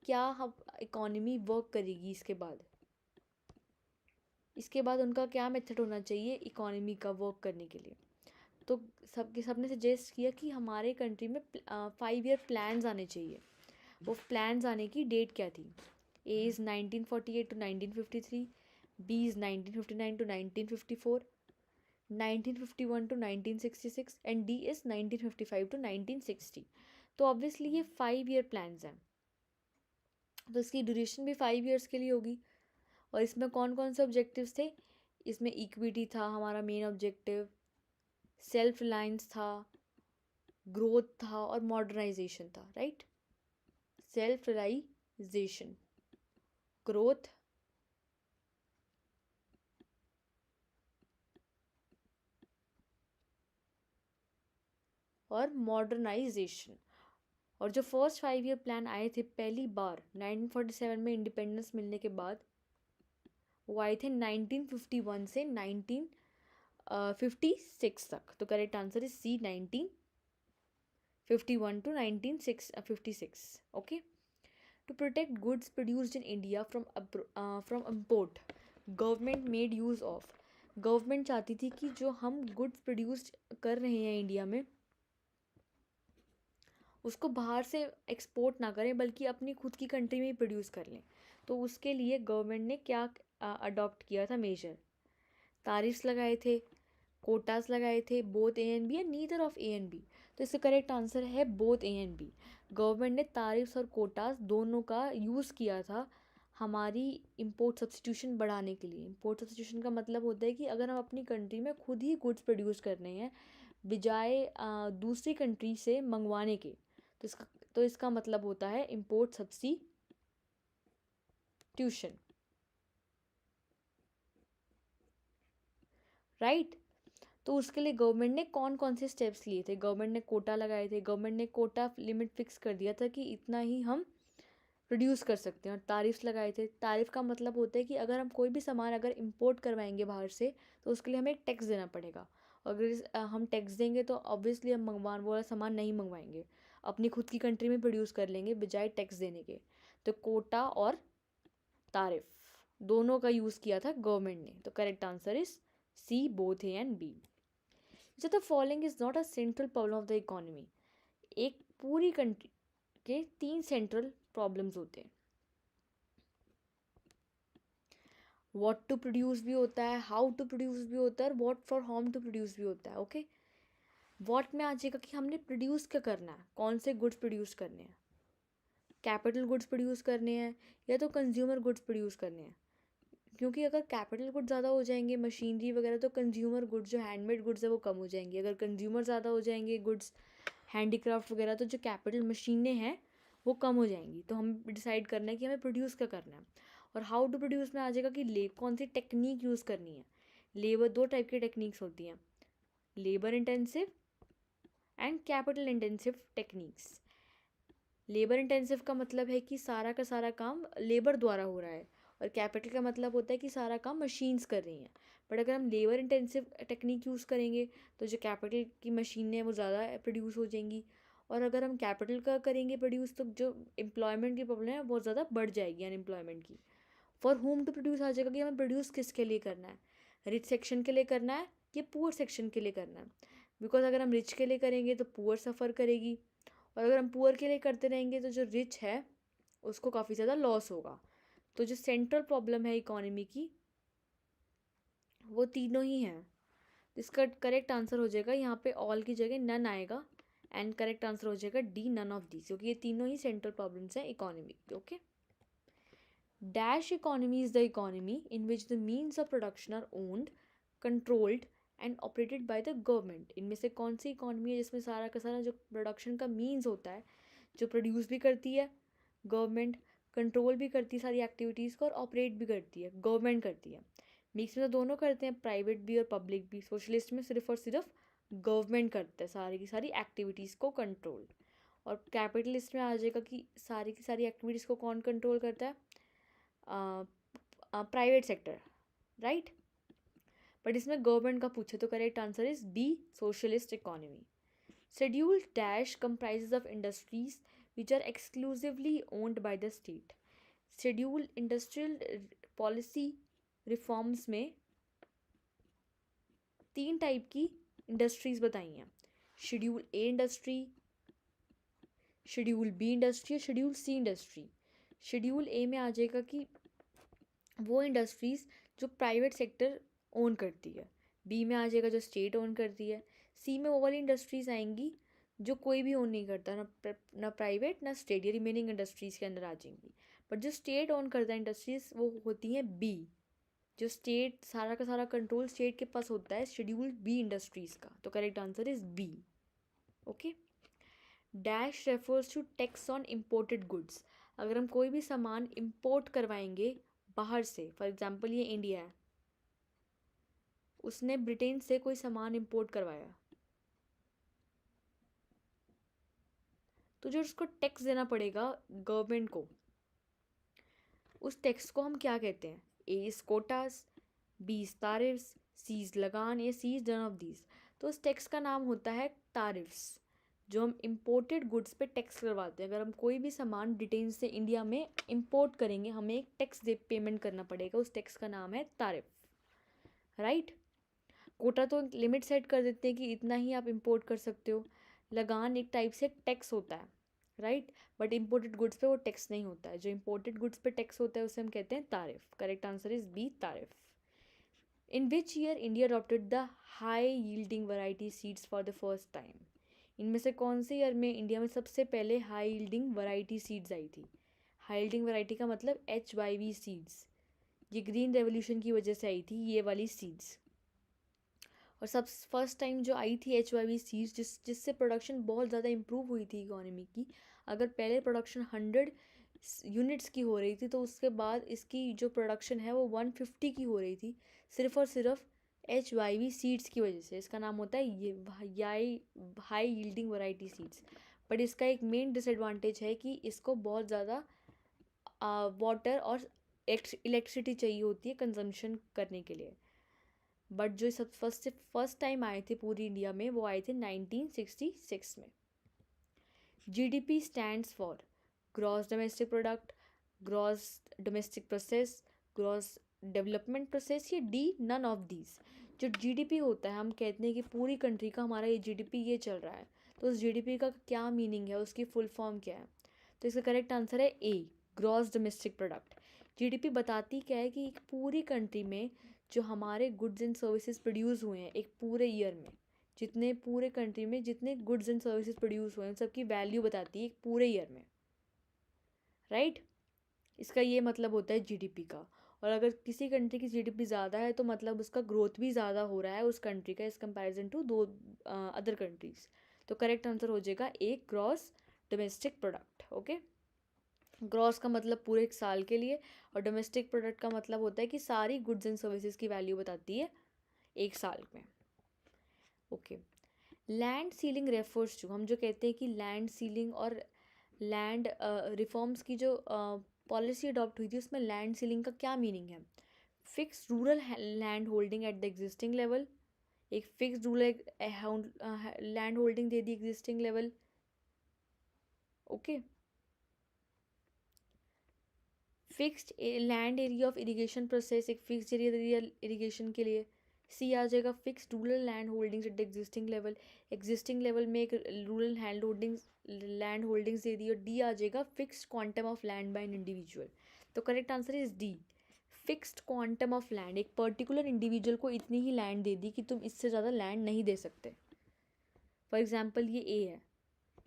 क्या हम इकोनॉमी वर्क करेगी इसके बाद उनका क्या मेथड होना चाहिए इकोनॉमी का वर्क करने के लिए। तो सबने सजेस्ट किया कि हमारे कंट्री में 5 ईयर प्लान्स आने चाहिए। वो प्लान्स आने की डेट क्या थी? A is 1948 to 1953, B is 1959 to 1954, 1951 to 1966 and D is 1955 to 1960। तो ऑब्वियसली ये 5 ईयर प्लान्स हैं, तो इसकी ड्यूरेशन भी 5 ईयर्स के लिए होगी। और इसमें कौन कौन से ऑब्जेक्टिव्स थे? इसमें इक्विटी था हमारा मेन ऑब्जेक्टिव, सेल्फ रिलायंस था, ग्रोथ था और मॉडर्नाइजेशन था, राइट। सेल्फ रिलाइजेशन, ग्रोथ और मॉडर्नाइजेशन। और जो फर्स्ट 5 ईयर प्लान आए थे पहली बार 1947 में इंडिपेंडेंस मिलने के बाद, वो आए थे 1951 से 1956 तक। तो correct answer is C, 1951 to 1956। Okay. To protect goods produced in India from import, government made use of, government चाहती थी कि जो हम गुड्स प्रोड्यूस कर रहे हैं इंडिया में उसको बाहर से एक्सपोर्ट ना करें बल्कि अपनी खुद की कंट्री में ही प्रोड्यूस कर लें। तो उसके लिए गवर्नमेंट ने क्या अडॉप्ट किया था मेजर? तारिफ्स लगाए थे, कोटास लगाए थे, बोथ ए एंड बी या neither of A and B. तो इसका करेक्ट आंसर है both A and B. Government ने तारिफ्स और कोटास दोनों का यूज़ किया था हमारी इंपोर्ट सब्सटीट्यूशन बढ़ाने के लिए। इंपोर्ट सब्सटीट्यूशन का मतलब होता है कि अगर हम अपनी कंट्री में खुद ही गुड्स प्रोड्यूस कर रहे हैं बजाय दूसरी कंट्री से मंगवाने के, तो इसका मतलब होता है इंपोर्ट सब्सटीट्यूशन, राइट। तो उसके लिए गवर्नमेंट ने कौन कौन से स्टेप्स लिए थे? गवर्नमेंट ने कोटा लगाए थे, गवर्नमेंट ने कोटा लिमिट फिक्स कर दिया था कि इतना ही हम प्रोड्यूस कर सकते हैं। और तारीफ़ लगाए थे, तारीफ़ का मतलब होता है कि अगर हम कोई भी सामान अगर इंपोर्ट करवाएंगे बाहर से तो उसके लिए हमें एक टैक्स देना पड़ेगा। अगर हम टैक्स देंगे तो ऑब्वियसली हम वो वाला सामान नहीं मंगवाएंगे, अपनी खुद की कंट्री में प्रोड्यूस कर लेंगे बजाय टैक्स देने के। तो कोटा और तारीफ दोनों का यूज़ किया था गवर्नमेंट ने। तो correct answer is C, both A and B. जो the following is not a central problem of the economy, एक पूरी कंट्री के 3 सेंट्रल प्रॉब्लम्स होते हैं। व्हाट टू प्रोड्यूस भी होता है, हाउ टू प्रोड्यूस भी होता है और what for whom to produce भी होता है। ओके। व्हाट में आ जाएगा कि हमने प्रोड्यूस क्या करना है, कौन से गुड्स प्रोड्यूस करने हैं, कैपिटल गुड्स प्रोड्यूस करने हैं या तो कंज्यूमर गुड्स प्रोड्यूस करने हैं। क्योंकि अगर कैपिटल गुड्स ज़्यादा हो जाएंगे, मशीनरी वगैरह, तो कंज्यूमर गुड्स जो हैंडमेड गुड्स है वो कम हो जाएंगे। अगर कंज्यूमर ज़्यादा हो जाएंगे गुड्स, हैंडीक्राफ्ट वगैरह, तो जो कैपिटल मशीनें हैं वो कम हो जाएंगी। तो हम डिसाइड करना है कि हमें प्रोड्यूस क्या करना है। और हाउ टू प्रोड्यूस में आ जाएगा कि कौन सी टेक्निक यूज़ करनी है। लेबर, 2 टाइप की टेक्निक्स होती हैं, labour intensive and capital intensive techniques. Labour intensive का मतलब है कि सारा का सारा काम लेबर द्वारा हो रहा है, और कैपिटल का मतलब होता है कि सारा काम मशीन्स कर रही हैं। बट अगर हम लेबर इंटेंसिव टेक्निक यूज़ करेंगे तो जो कैपिटल की मशीनें हैं वो ज़्यादा प्रोड्यूस हो जाएंगी, और अगर हम कैपिटल का करेंगे प्रोड्यूस तो जो एम्प्लॉयमेंट की प्रॉब्लम है बहुत ज़्यादा बढ़ जाएगी, अनएम्प्लॉयमेंट की। फॉर होम टू प्रोड्यूस आ जाएगा कि हमें प्रोड्यूस किसके लिए करना है, रिच सेक्शन के लिए करना है कि पुअर सेक्शन के लिए करना है। बिकॉज अगर हम रिच के लिए करेंगे तो पुअर सफ़र करेगी, और अगर हम पुअर के लिए करते रहेंगे तो जो रिच है उसको काफ़ी ज़्यादा लॉस होगा। तो जो सेंट्रल प्रॉब्लम है इकोनॉमी की वो तीनों ही हैं। इसका करेक्ट आंसर हो जाएगा यहाँ पे ऑल की जगह नन आएगा, एंड करेक्ट आंसर हो जाएगा डी, नन ऑफ दीज, क्योंकि ये तीनों ही सेंट्रल प्रॉब्लम्स हैं इकोनॉमी के। Okay. Dash economy is the economy in which the means of production are owned, controlled and operated by the government. इनमें से कौन सी इकोनॉमी है जिसमें सारा का सारा जो प्रोडक्शन का मीन्स होता है, जो प्रोड्यूस भी करती है गवर्नमेंट, कंट्रोल भी करती है सारी एक्टिविटीज़ को, और ऑपरेट भी करती है गवर्नमेंट करती है। मिक्स में तो दोनों करते हैं, प्राइवेट भी और पब्लिक भी। सोशलिस्ट में सिर्फ और सिर्फ गवर्नमेंट करता है सारी की सारी एक्टिविटीज़ को कंट्रोल। और कैपिटलिस्ट में आ जाएगा कि सारी की सारी एक्टिविटीज़ को कौन कंट्रोल करता है, प्राइवेट सेक्टर, राइट। बट इसमें गवर्नमेंट का पूछे तो correct answer is B, socialist economy. Schedule dash comprises of industries which are exclusively owned by the state. Schedule industrial policy reforms में 3 टाइप की इंडस्ट्रीज बताई हैं, schedule A industry, schedule B industry, schedule C industry. Schedule A में आ जाएगा कि वो industries जो प्राइवेट सेक्टर ओन करती है, बी में आ जाएगा जो स्टेट ओन करती है, सी में वो वाली इंडस्ट्रीज़ आएंगी जो कोई भी ओन नहीं करता, ना प्राइवेट ना स्टेट, ये रिमेनिंग इंडस्ट्रीज़ के अंदर आ जाएंगी। बट जो स्टेट ओन करता है इंडस्ट्रीज़ वो होती हैं बी, जो स्टेट सारा का सारा कंट्रोल स्टेट के पास होता है शेड्यूल बी इंडस्ट्रीज़ का। तो correct answer is B. Okay. Dash refers to tax on imported goods. अगर हम कोई भी सामान इम्पोर्ट करवाएंगे बाहर से, फॉर एग्जांपल ये इंडिया है, उसने ब्रिटेन से कोई सामान इम्पोर्ट करवाया, तो जो उसको टैक्स देना पड़ेगा गवर्नमेंट को, उस टैक्स को हम क्या कहते हैं? A is quotas, B is tariffs, C is lagaan, या C is none of these. तो उस टैक्स का नाम होता है तारिफ्स, जो हम इम्पोर्टेड गुड्स पे टैक्स करवाते हैं। अगर हम कोई भी सामान ब्रिटेन से इंडिया में इम्पोर्ट करेंगे, हमें एक टैक्स दे पेमेंट करना पड़ेगा, उस टैक्स का नाम है तारिफ, राइट। कोटा तो लिमिट सेट कर देते हैं कि इतना ही आप इम्पोर्ट कर सकते हो। लगान एक टाइप से टैक्स होता है, राइट। बट इम्पोर्टेड गुड्स पे वो टैक्स नहीं होता है, जो इम्पोर्टेड गुड्स पे टैक्स होता है उसे हम कहते हैं तारिफ। Correct answer is B, tariff. In which year India adopted the high yielding variety seeds for the first time. इनमें से कौन से ईयर में इंडिया में सबसे पहले हाई यील्डिंग वैरायटी सीड्स आई थी? हाई यील्डिंग वैरायटी का मतलब HYV सीड्स, ये ग्रीन रेवोल्यूशन की वजह से आई थी ये वाली सीड्स। और सब फर्स्ट टाइम जो आई थी HYV सीड्स, जिससे प्रोडक्शन बहुत ज़्यादा इंप्रूव हुई थी इकोनॉमी की। अगर पहले प्रोडक्शन 100 यूनिट्स की हो रही थी, तो उसके बाद इसकी जो प्रोडक्शन है वो 150 की हो रही थी, सिर्फ और सिर्फ HYV सीड्स की वजह से। इसका नाम होता है ये high yielding variety seeds. But इसका एक मेन डिसएडवांटेज है कि इसको बहुत ज़्यादा वाटर और इलेक्ट्रिसिटी चाहिए होती है कंजम्पशन करने के लिए। बट जो सब फर्स्ट टाइम आए थे पूरी इंडिया में, वो आए थे 1966 में। GDP stands for gross domestic product, gross domestic process, gross development process, या डी नन ऑफ दीज। जो GDP होता है, हम कहते हैं कि पूरी कंट्री का हमारा ये GDP ये चल रहा है, तो उस GDP का क्या मीनिंग है, उसकी फुल फॉर्म क्या है? तो इसका करेक्ट आंसर है ए, ग्रॉस डोमेस्टिक प्रोडक्ट। GDP बताती क्या है कि एक पूरी कंट्री में जो हमारे गुड्स एंड सर्विसेज प्रोड्यूस हुए हैं एक पूरे ईयर में, जितने पूरे कंट्री में जितने गुड्स एंड सर्विसेज प्रोड्यूस हुए हैं सबकी वैल्यू बताती है एक पूरे ईयर में, राइट। इसका ये मतलब होता है GDP का। और अगर किसी कंट्री की GDP ज़्यादा है तो मतलब उसका ग्रोथ भी ज़्यादा हो रहा है उस कंट्री का, इस कंपैरिजन टू दो अदर कंट्रीज़। तो करेक्ट आंसर हो जाएगा एक, gross domestic product. Okay. Gross का मतलब पूरे एक साल के लिए, और डोमेस्टिक प्रोडक्ट का मतलब होता है कि सारी गुड्स एंड सर्विसेज की वैल्यू बताती है एक साल में। Okay. Land ceiling refers to, हम जो कहते हैं कि लैंड सीलिंग और लैंड रिफॉर्म्स की जो पॉलिसी अडॉप्ट हुई थी उसमें लैंड सीलिंग का क्या मीनिंग है? Fix rural land holding at the existing level, एक फिक्स रूरल लैंड होल्डिंग दे दी existing level. Okay. Fixed land area of irrigation process, एक फिक्स्ड एरिया इरिगेशन के लिए। सी आ जाएगा fixed rural land holdings at the existing level, existing level में एक रूरल लैंड होल्डिंग्स दे दी। और डी आ जाएगा fixed quantum of land by an individual. तो correct answer is D, fixed quantum of land. एक पर्टिकुलर इंडिविजुअल को इतनी ही लैंड दे दी कि तुम इससे ज़्यादा लैंड नहीं दे सकते। फॉर एग्जाम्पल ये ए है,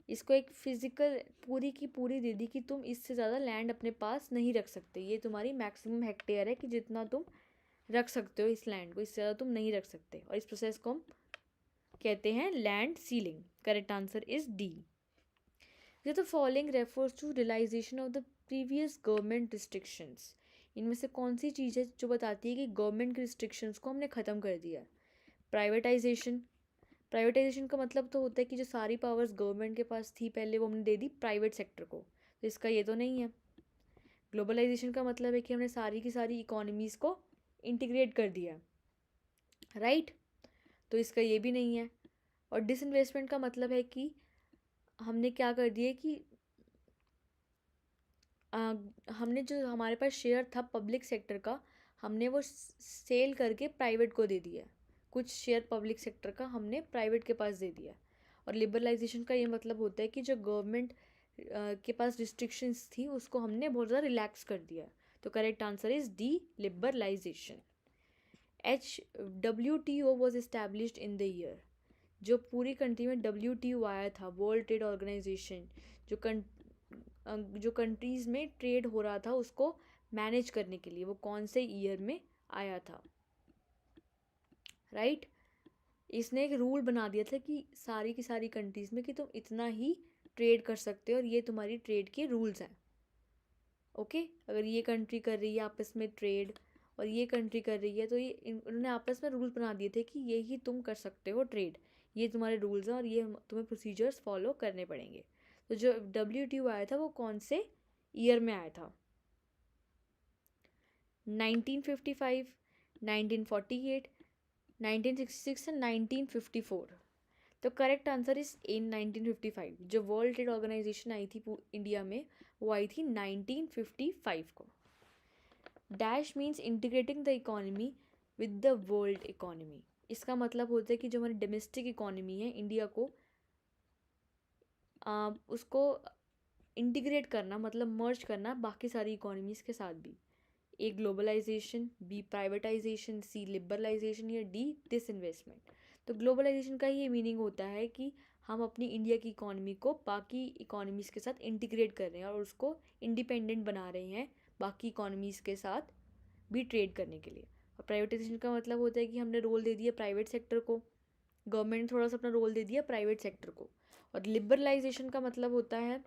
इसको एक फिजिकल पूरी की पूरी दे दी कि तुम इससे ज़्यादा लैंड अपने पास नहीं रख सकते, ये तुम्हारी मैक्सिमम हेक्टेयर है कि जितना तुम रख सकते हो इस लैंड को, इससे ज़्यादा तुम नहीं रख सकते। और इस प्रोसेस को हम कहते हैं land ceiling. Correct answer is D. The following refers to realisation of the previous government restrictions. इनमें से कौन सी चीज़ है जो बताती है कि गवर्नमेंट के रिस्ट्रिक्शंस को हमने ख़त्म कर दिया है? प्राइवेटाइजेशन, प्राइवेटाइजेशन का मतलब तो होता है कि जो सारी पावर्स गवर्नमेंट के पास थी पहले वो हमने दे दी प्राइवेट सेक्टर को, तो इसका ये तो नहीं है। ग्लोबलाइजेशन का मतलब है कि हमने सारी की सारी इकोनॉमीज़ को इंटीग्रेट कर दिया, राइट, तो इसका ये भी नहीं है। और डिसइन्वेस्टमेंट का मतलब है कि हमने क्या कर दिया कि हमने जो हमारे पास शेयर था पब्लिक सेक्टर का, हमने वो सेल करके प्राइवेट को दे दिया। कुछ शेयर पब्लिक सेक्टर का हमने प्राइवेट के पास दे दिया। और लिबरलाइजेशन का ये मतलब होता है कि जो गवर्नमेंट के पास रिस्ट्रिक्शंस थी उसको हमने बहुत ज़्यादा रिलैक्स कर दिया। तो correct answer is D, liberalisation. WTO was established in the year, जो पूरी कंट्री में WTO आया था, वर्ल्ड ट्रेड ऑर्गेनाइजेशन, जो कंट्रीज़ में ट्रेड हो रहा था उसको मैनेज करने के लिए, वो कौन से ईयर में आया था, राइट। इसने एक रूल बना दिया था कि सारी की सारी कंट्रीज़ में कि तुम इतना ही ट्रेड कर सकते हो और ये तुम्हारी ट्रेड के रूल्स हैं। ओके, अगर ये कंट्री कर रही है आपस में ट्रेड और ये कंट्री कर रही है तो ये उन्होंने आपस में रूल बना दिए थे कि ये ही तुम कर सकते हो ट्रेड, ये तुम्हारे रूल्स हैं और ये तुम्हें प्रोसीजर्स फॉलो करने पड़ेंगे। तो जो WTO आया था वो कौन से ईयर में आया था? 1955, 1948, 1966 एंड 1954। तो करेक्ट आंसर इज इन 1955। जो वर्ल्ड ट्रेड ऑर्गेनाइजेशन आई थी इंडिया में वो आई थी 1955 को। Dash means integrating the economy with the world economy. इसका मतलब होता है कि जो हमारी डोमेस्टिक इकोनॉमी है इंडिया को उसको इंटीग्रेट करना, मतलब मर्ज करना बाकी सारी इकोनॉमीज़ के साथ भी। ए globalisation, B privatisation, C liberalisation या डी डिसइन्वेस्टमेंट। तो ग्लोबलाइजेशन का ये मीनिंग होता है कि हम अपनी इंडिया की इकोनॉमी को बाकी इकोनॉमीज़ के साथ इंटीग्रेट कर रहे हैं और उसको इंडिपेंडेंट बना रहे हैं बाकी इकोनॉमीज़ के साथ भी ट्रेड करने के लिए। और प्राइवेटाइजेशन का मतलब होता है कि हमने रोल दे दिया प्राइवेट सेक्टर को, गवर्नमेंट ने थोड़ा सा अपना रोल दे दिया प्राइवेट सेक्टर को। और लिबरलाइजेशन का मतलब होता है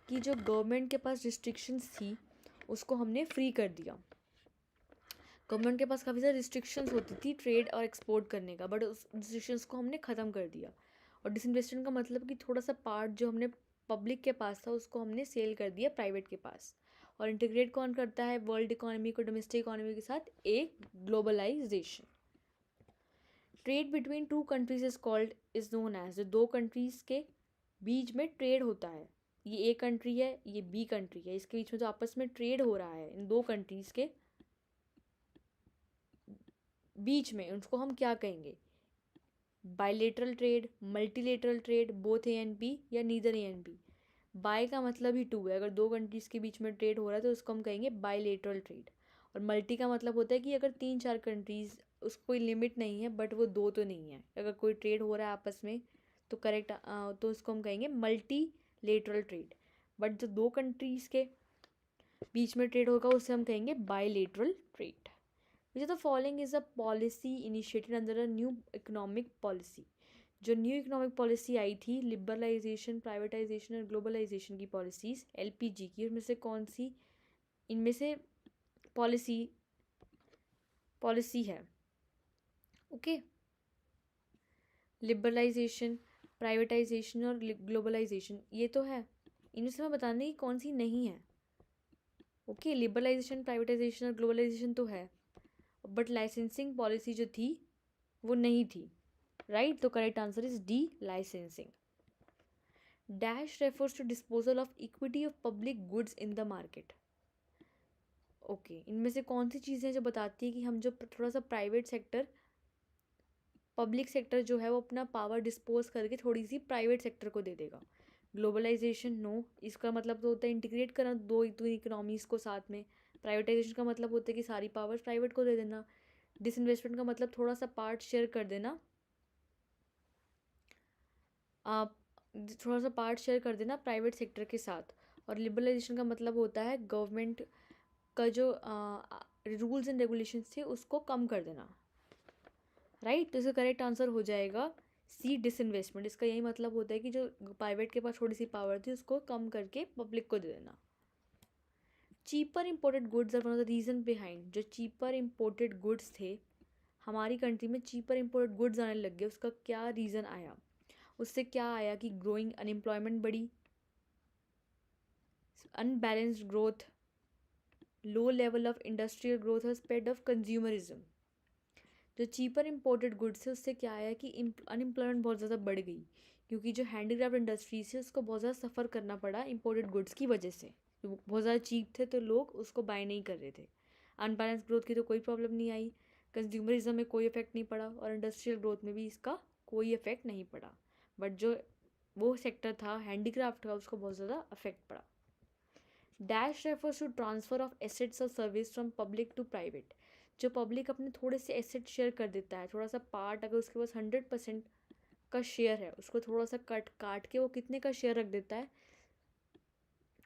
कि जो गवर्नमेंट के पास रिस्ट्रिक्शंस थी उसको हमने फ्री कर दिया। गवर्नमेंट के पास काफ़ी सारी रिस्ट्रिक्शंस होती थी ट्रेड और एक्सपोर्ट करने का, बट उस रिस्ट्रिक्शंस को हमने ख़त्म कर दिया। और डिसइन्वेस्टमेंट का मतलब कि थोड़ा सा पार्ट जो हमने पब्लिक के पास था उसको हमने सेल कर दिया प्राइवेट के पास। और इंटीग्रेट कौन करता है वर्ल्ड इकोनॉमी को डोमेस्टिक इकोनॉमी के साथ? एक globalisation. Trade between two countries is called is known as, जो दो कंट्रीज़ के बीच में ट्रेड होता है, ये ए कंट्री है ये बी कंट्री है, इसके बीच में जो आपस में ट्रेड हो रहा है इन दो कंट्रीज़ के बीच में, उसको हम क्या कहेंगे? Bilateral trade, multilateral trade, both A and B या neither A and B. Bi का मतलब ही टू है, अगर दो कंट्रीज़ के बीच में ट्रेड हो रहा है तो उसको हम कहेंगे बायलेटरल ट्रेड। और मल्टी का मतलब होता है कि अगर 3-4 कंट्रीज़, उसको कोई लिमिट नहीं है बट वो दो तो नहीं है, अगर कोई ट्रेड हो रहा है आपस में तो करेक्ट तो उसको हम कहेंगे मल्टी लेटरल ट्रेड। बट जो दो कंट्रीज़ के बीच में ट्रेड होगा उसे हम कहेंगे bilateral trade. Which of the following is a policy initiated under a new economic policy. जो न्यू इकोनॉमिक पॉलिसी आई थी लिबरलाइजेशन, प्राइवेटाइजेशन और ग्लोबलाइजेशन की पॉलिसीज़ LPG की, उसमें से कौन सी इनमें से पॉलिसी है? ओके, लिबरलाइजेशन, प्राइवेटाइजेशन और ग्लोबलाइजेशन ये तो है, इनमें से मैं बताने की कौन सी नहीं है। ओके, लिबरलाइजेशन, प्राइवेटाइजेशन और ग्लोबलाइजेशन तो है, बट लाइसेंसिंग पॉलिसी जो थी वो नहीं थी, राइट। तो correct answer is D, licensing. Dash refers to disposal of equity of public goods in the market. Okay, इनमें से कौन सी चीज़ें जो बताती है कि हम जो थोड़ा सा प्राइवेट सेक्टर, पब्लिक सेक्टर जो है वो अपना पावर डिस्पोज करके थोड़ी सी प्राइवेट सेक्टर को दे देगा? ग्लोबलाइजेशन नो, इसका मतलब तो होता है इंटीग्रेट करना दो इकोनॉमीज़ को साथ में। प्राइवेटाइजेशन का मतलब होता है कि सारी पावर्स प्राइवेट को दे देना। डिसइन्वेस्टमेंट का मतलब थोड़ा सा पार्ट शेयर कर देना, आप थोड़ा सा पार्ट शेयर कर देना प्राइवेट सेक्टर के साथ। और लिबरलाइजेशन का मतलब होता है गवर्नमेंट का जो रूल्स एंड रेगुलेशंस थे उसको कम कर देना, राइट। तो इसका करेक्ट आंसर हो जाएगा सी, डिसइन्वेस्टमेंट। इसका यही मतलब होता है कि जो प्राइवेट के पास थोड़ी सी पावर थी उसको कम करके पब्लिक को दे देना। Cheaper imported goods are one of the reason behind, जो चीपर इम्पोर्टेड गुड्स थे हमारी कंट्री में चीपर इम्पोर्टेड गुड्स आने लग गए, उसका क्या रीज़न आया? उससे क्या आया कि ग्रोइंग अनएम्प्लॉयमेंट बढ़ी, unbalanced growth, low level of industrial growth और स्प्रेड ऑफ कंज्यूमरिज्म। जो चीपर इम्पोर्टेड गुड्स है उससे क्या आया कि अनएम्प्लॉयमेंट बहुत ज़्यादा बढ़ गई, क्योंकि जो हैंडीक्राफ्ट इंडस्ट्रीज है उसको बहुत ज़्यादा सफ़र करना पड़ा इम्पोर्टेड गुड्स की वजह से। जो बहुत ज़्यादा चीप थे तो लोग उसको बाय नहीं कर रहे थे। अनबैलेंस ग्रोथ की तो कोई प्रॉब्लम नहीं आई, कंज्यूमरिज्म में कोई इफेक्ट नहीं पड़ा और इंडस्ट्रियल ग्रोथ में भी इसका कोई इफेक्ट नहीं पड़ा। बट जो वो सेक्टर था हैंडीक्राफ्ट का उसको बहुत ज़्यादा इफेक्ट पड़ा। Dash refers to transfer of assets और service from public to private. जो पब्लिक अपने थोड़े से एसेट शेयर कर देता है, थोड़ा सा पार्ट, अगर उसके पास 100% का शेयर है उसको थोड़ा सा काट के वो कितने का शेयर रख देता है,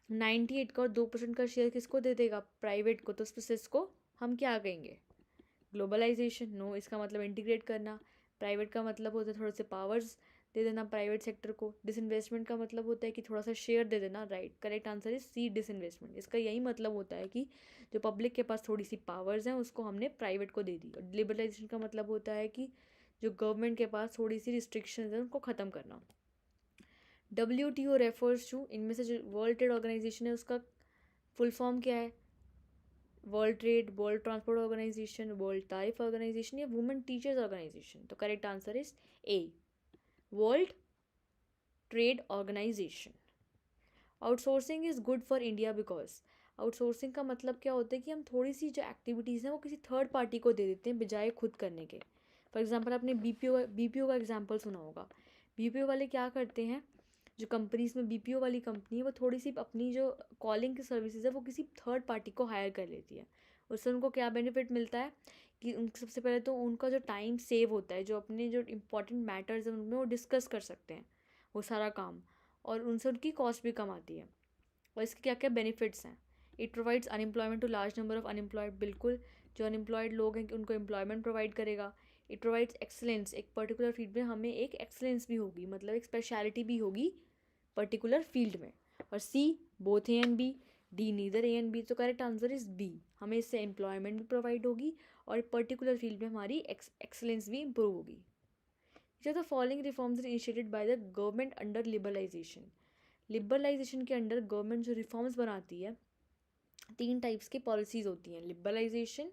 98 का, और 2% का शेयर किसको दे देगा? प्राइवेट को। तो उस प्रोसेस को हम क्या कहेंगे? ग्लोबलाइजेशन? नो, इसका मतलब इंटीग्रेट करना। प्राइवेट का मतलब होता है थोड़े से पावर्स दे देना प्राइवेट सेक्टर को। डिसइन्वेस्टमेंट का मतलब होता है कि थोड़ा सा शेयर दे देना। Right, correct answer is C, disinvestment. इसका यही मतलब होता है कि जो पब्लिक के पास थोड़ी सी पावर्स हैं उसको हमने प्राइवेट को दे दी। और लिबरलाइजेशन का मतलब होता है कि जो गवर्नमेंट के पास थोड़ी सी रिस्ट्रिक्शंस हैं उनको ख़त्म करना। WTO रेफर्स टू, इनमें से जो वर्ल्ड ट्रेड ऑर्गेनाइजेशन है उसका फुल फॉर्म क्या है? World trade, world transport organisation, world टाइफ ऑर्गेनाइजेशन या वुमेन टीचर्स ऑर्गेनाइजेशन? तो correct answer is A, world trade organisation. Outsourcing is good for India because, outsourcing का मतलब क्या होता है कि हम थोड़ी सी जो एक्टिविटीज़ हैं वो किसी थर्ड पार्टी को दे देते हैं बजाय खुद करने के। फॉर एग्जांपल आपने बीपीओ का एग्जांपल सुना होगा। बीपीओ वाले क्या करते हैं, जो कंपनीज में बीपीओ वाली कंपनी है वो थोड़ी सी अपनी जो कॉलिंग की सर्विसेज है वो किसी थर्ड पार्टी को हायर कर लेती है। उससे उनको क्या बेनिफिट मिलता है कि सबसे पहले तो उनका जो टाइम सेव होता है, जो अपने जो इंपॉर्टेंट मैटर्स हैं उनमें वो डिस्कस कर सकते हैं वो सारा काम, और उनसे उनकी कॉस्ट भी कम आती है। और इसके क्या क्या बेनिफिट्स हैं? It provides unemployment to large number of unemployed, बिल्कुल जो अनएम्प्लॉयड लोग हैं उनको एम्प्लॉयमेंट प्रोवाइड करेगा। इट प्रोवाइड्स एक्सलेंस, एक पर्टिकुलर फील्ड में हमें एक एक्सलेंस भी होगी, मतलब एक स्पेशलिटी भी होगी पर्टिकुलर फील्ड में। और C, both A and B. D, neither A and B. तो करेक्ट आंसर इज बी, हमें इससे एम्प्लॉयमेंट भी प्रोवाइड होगी और पर्टिकुलर फील्ड में हमारी एक्सलेंस भी इम्प्रूव होगी। जो the following reforms are initiated by the government under liberalisation. Liberalisation के अंडर गवर्नमेंट जो रिफॉर्म्स बनाती है, 3 टाइप्स की पॉलिसीज़ होती हैं, लिबरलाइजेशन,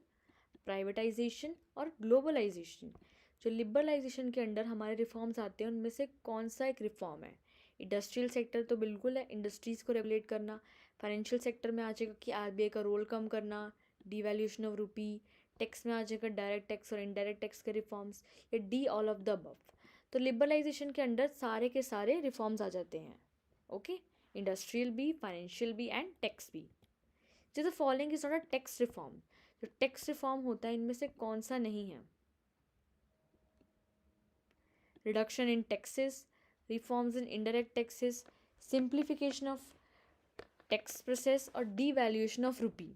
प्राइवेटाइजेशन और ग्लोबलाइजेशन। जो लिबरलाइजेशन के अंडर हमारे रिफॉर्म्स आते हैं उनमें से कौन सा एक रिफॉर्म है? इंडस्ट्रियल सेक्टर तो बिल्कुल है, इंडस्ट्रीज़ को रेगुलेट करना। फाइनेंशियल सेक्टर में आ जाएगा कि RBI का रोल कम करना, डिवैल्यूएशन ऑफ रूपी। टैक्स में आ जाएगा डायरेक्ट टैक्स और इनडायरेक्ट टैक्स के रिफॉर्म्स, या D, all of the above. तो लिबरलाइजेशन के अंडर सारे के सारे रिफॉर्म्स आ जाते हैं। ओके, इंडस्ट्रियल भी, फाइनेंशियल भी एंड टैक्स भी। जो the following is not a tax reform. जो टैक्स रिफॉर्म होता है इनमें से कौन सा नहीं है? Reduction in taxes, reforms in indirect taxes, simplification of tax process और डीवैल्यूएशन ऑफ रूपी।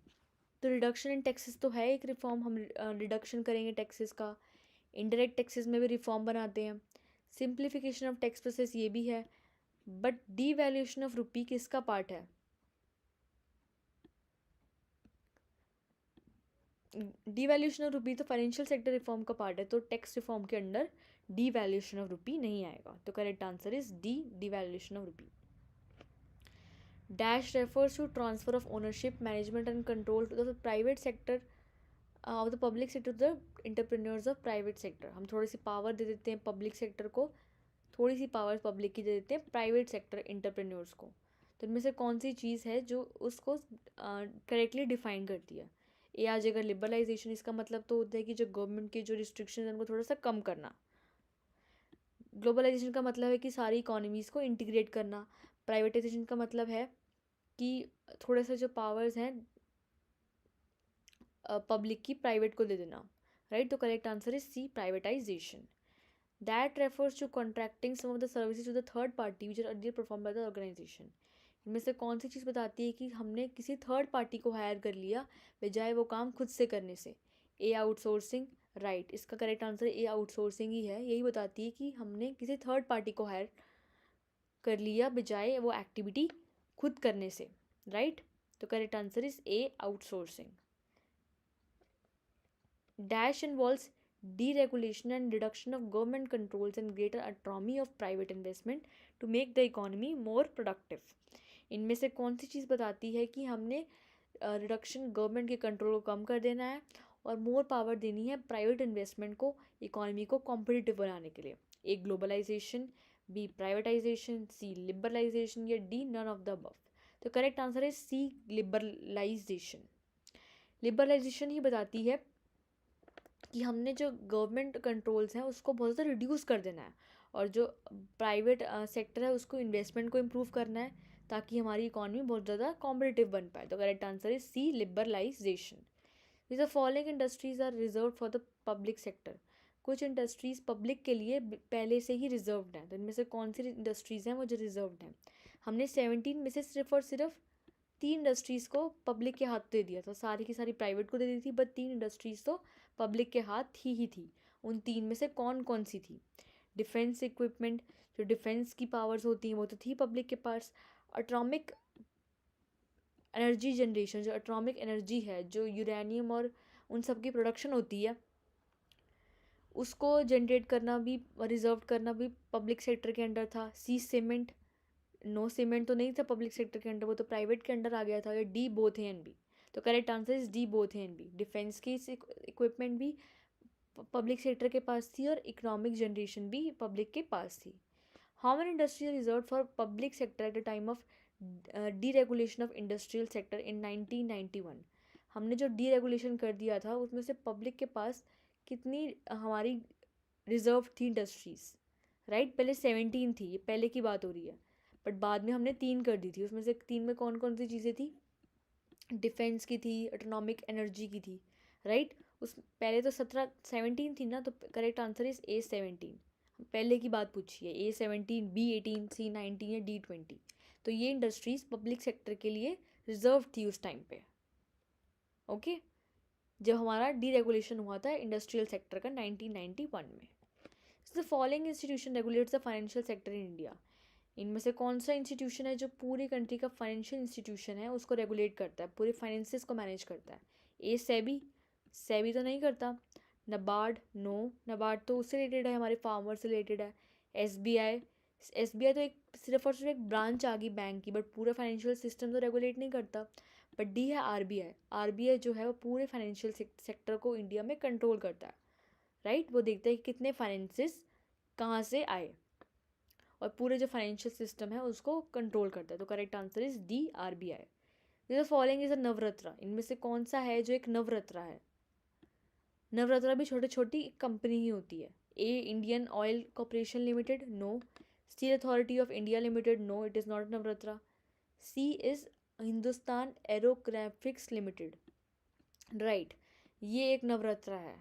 तो रिडक्शन इन टैक्सेस तो है एक रिफॉर्म, हम रिडक्शन करेंगे टैक्सेस का। इनडायरेक्ट टैक्सेस में भी रिफॉर्म बनाते हैं। सिंप्लीफिकेशन ऑफ टैक्स प्रोसेस ये भी है, बट डीवैल्यूएशन ऑफ रूपी किसका पार्ट है? डीवैल्यूएशन ऑफ रूपी तो फाइनेंशियल सेक्टर रिफॉर्म का पार्ट है, तो टैक्स रिफॉर्म के अंडर डीवैल्यूएशन ऑफ रूपी नहीं आएगा। तो correct answer is D, devaluation of rupee. Dash refers to transfer of ownership, management and control to the private sector of the public sector to the entrepreneurs of private sector. हम थोड़ी सी power दे देते हैं public sector को, थोड़ी सी power public की दे देते हैं private sector entrepreneurs को। तो इनमें से कौन सी चीज़ है जो उसको करेक्टली डिफाइन करती है? ए आ जाएगा लिबरलाइजेशन, इसका मतलब तो होता है कि जो गवर्नमेंट की जो रिस्ट्रिक्शन है उनको थोड़ा सा कम करना। ग्लोबलाइजेशन का मतलब है कि सारी इकोनॉमीज़ को इंटीग्रेट करना। प्राइवेटाइजेशन का मतलब है कि थोड़े से जो पावर्स हैं पब्लिक की प्राइवेट को दे देना। राइट, तो correct answer is C, privatisation. That refers to contracting some of the services to the third party which are earlier perform by the organisation. इनमें से कौन सी चीज़ बताती है कि हमने किसी थर्ड पार्टी को हायर कर लिया बजाय वो काम खुद से करने से? ए, आउटसोर्सिंग। राइट, इसका करेक्ट आंसर ए, आउटसोर्सिंग ही है। यही बताती है कि हमने किसी थर्ड पार्टी को हायर कर लिया बजाय वो एक्टिविटी खुद करने से। राइट, तो correct answer is A, outsourcing. Dash involves deregulation and reduction of government controls and greater autonomy of private investment to make the economy more productive. इनमें से कौन सी चीज़ बताती है कि हमने रिडक्शन गवर्नमेंट के कंट्रोल को कम कर देना है और मोर पावर देनी है प्राइवेट इन्वेस्टमेंट को इकोनॉमी को कॉम्पिटिटिव बनाने के लिए? A globalisation, B privatisation, C liberalisation या D none of the above? तो करेक्ट आंसर है सी लिबरलाइजेशन। लिबरलाइजेशन ही बताती है कि हमने जो गवर्नमेंट कंट्रोल्स हैं उसको बहुत ज़्यादा रिड्यूस कर देना है और जो प्राइवेट सेक्टर है उसको इन्वेस्टमेंट को इम्प्रूव करना है ताकि हमारी इकॉनमी बहुत ज़्यादा कॉम्पिटिटिव बन पाए। तो correct answer is C liberalisation. The following industries are reserve for the public sector. कुछ इंडस्ट्रीज पब्लिक के लिए पहले से ही रिजर्व्ड हैं, तो इनमें से कौन सी इंडस्ट्रीज़ हैं वो जो रिजर्व्ड हैं? हमने 17 में से सिर्फ और सिर्फ 3 इंडस्ट्रीज़ को पब्लिक के हाथ दे दिया था, सारी की सारी प्राइवेट को दे दी थी, बट 3 इंडस्ट्रीज़ तो पब्लिक के हाथ ही थी। उन 3 में से कौन कौन सी थी? डिफेंस इक्विपमेंट, जो डिफेंस की पावर्स होती हैं वो तो थी पब्लिक के पास। एटॉमिक एनर्जी जनरेशन, जो एटॉमिक एनर्जी है, जो यूरेनियम और उन सब की प्रोडक्शन होती है उसको जनरेट करना भी, रिजर्व करना भी पब्लिक सेक्टर के अंडर था। सी सीमेंट, नो सीमेंट तो नहीं था पब्लिक सेक्टर के अंडर, वो तो प्राइवेट के अंडर आ गया था। या D both A and B? तो correct answer is D both A and B. Defence की इक्विपमेंट भी पब्लिक सेक्टर के पास थी और इकोनॉमिक जनरेशन भी पब्लिक के पास थी। How many industries are reserve for public sector at the time of deregulation of industrial sector in 1991? हमने जो डीरेगुलेशन कर दिया था उसमें से पब्लिक के पास कितनी हमारी रिजर्व थी इंडस्ट्रीज़? राइट, पहले 17 थी, ये पहले की बात हो रही है, बट बाद में हमने 3 कर दी थी। उसमें से 3 में कौन कौन सी चीज़ें थी? डिफेंस की थी, एटॉमिक एनर्जी की थी, राइट। उस पहले तो 17 थी ना, तो करेक्ट आंसर इज ए 17। पहले की बात पूछी है, A17, B18, C19 या D20। तो ये इंडस्ट्रीज़ पब्लिक सेक्टर के लिए रिजर्व थी उस टाइम पे, ओके, जब हमारा डीरेगुलेशन हुआ था इंडस्ट्रियल सेक्टर का 1991 में। The following institution regulates the financial sector in India. इनमें से कौन सा इंस्टीट्यूशन है जो पूरी कंट्री का फाइनेंशियल इंस्टीट्यूशन है उसको रेगुलेट करता है, पूरे फाइनेंसेस को मैनेज करता है? ए सेबी, सेबी तो नहीं करता। नबार्ड, नो, नबार्ड तो उससे रिलेटेड है, हमारे फार्मर से रिलेटेड है। एसबीआई, एसबीआई तो एक सिर्फ और सिर्फ एक ब्रांच आ गई बैंक की, बट पूरा फाइनेंशियल सिस्टम तो रेगुलेट नहीं करता। बट डी है आरबीआई। आरबीआई जो है वो पूरे फाइनेंशियल सेक्टर को इंडिया में कंट्रोल करता है, राइट। वो देखता है कि कितने फाइनेंसेस कहाँ से आए और पूरे जो फाइनेंशियल सिस्टम है उसको कंट्रोल करता है। तो correct answer is D RBI. The following is a Navratna. इनमें से कौन सा है जो एक नवरत्न है? नवरत्न भी छोटी छोटी कंपनी ही होती है। A Indian Oil Corporation Limited, no. Steel Authority of India Limited, no, it is not Navratna. C is Hindustan aerographics limited, right, ये एक नवरत्न है।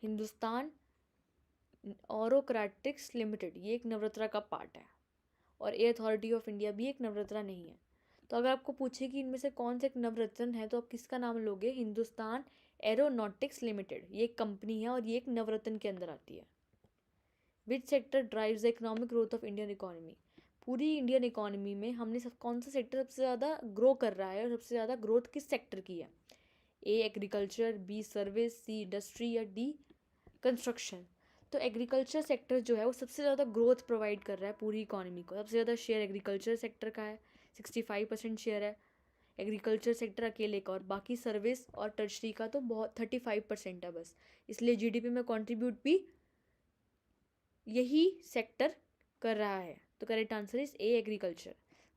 हिंदुस्तान ऑरोक्रेटिक्स लिमिटेड, ये एक नवरत्न का पार्ट है। और एयर अथॉरिटी ऑफ इंडिया भी एक नवरत्न नहीं है। तो अगर आपको पूछे कि इनमें से कौन सा एक नवरत्न है तो आप किसका नाम लोगे? हिंदुस्तान एरोनॉटिक्स लिमिटेड, ये एक कंपनी है और ये एक नवरत्न के अंदर आती है। Which sector drives the economic growth of Indian economy? पूरी इंडियन इकोनॉमी में हमने कौन सा सेक्टर सबसे ज़्यादा ग्रो कर रहा है और सबसे ज़्यादा ग्रोथ किस सेक्टर की है? ए एग्रीकल्चर, बी सर्विस, सी इंडस्ट्री या डी कंस्ट्रक्शन? तो एग्रीकल्चर सेक्टर जो है वो सबसे ज़्यादा ग्रोथ प्रोवाइड कर रहा है पूरी इकोनॉमी को। सबसे ज़्यादा शेयर एग्रीकल्चर सेक्टर का है, 65% शेयर है एग्रीकल्चर सेक्टर अकेले का, और बाकी सर्विस और टर्शरी का तो बहुत 35% है बस। इसलिए जीडीपी में कंट्रीब्यूट भी यही सेक्टर कर रहा है। तो correct answer is A agriculture.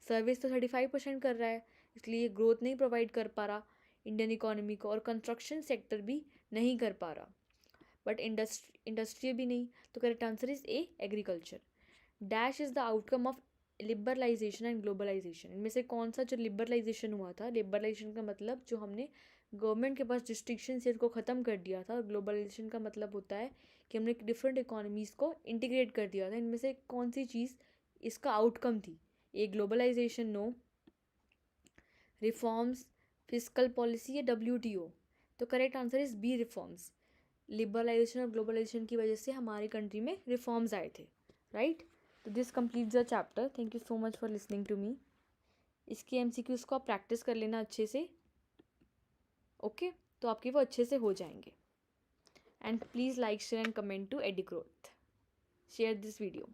Service तो 35% कर रहा है, इसलिए ग्रोथ नहीं प्रोवाइड कर पा रहा इंडियन इकोनॉमी को, और कंस्ट्रक्शन सेक्टर भी नहीं कर पा रहा, बट इंडस्ट्री भी नहीं। तो correct answer is A agriculture. Dash is the outcome of liberalisation and globalisation. इनमें से कौन सा जो लिबरलाइजेशन हुआ था? लिबरलाइजेशन का मतलब जो हमने गवर्नमेंट के पास रिस्ट्रिक्शन है उसको ख़त्म कर दिया था, और ग्लोबलाइजेशन का मतलब होता है कि हमने डिफरेंट इकोनॉमीज़ को इंटीग्रेट कर दिया था। इनमें से कौन सी चीज़ इसका आउटकम थी? A globalization, no. Reforms, fiscal policy या WTO? तो correct answer is B reforms. Liberalization और ग्लोबलाइजेशन की वजह से हमारी कंट्री में रिफॉर्म्स आए थे, राइट। तो this completes the chapter. Thank you so much for listening to me. इसके MCQs को आप प्रैक्टिस कर लेना अच्छे से, ओके, तो आपके वो अच्छे से हो जाएंगे। And please like, share and comment to Eddie Growth. Share this video.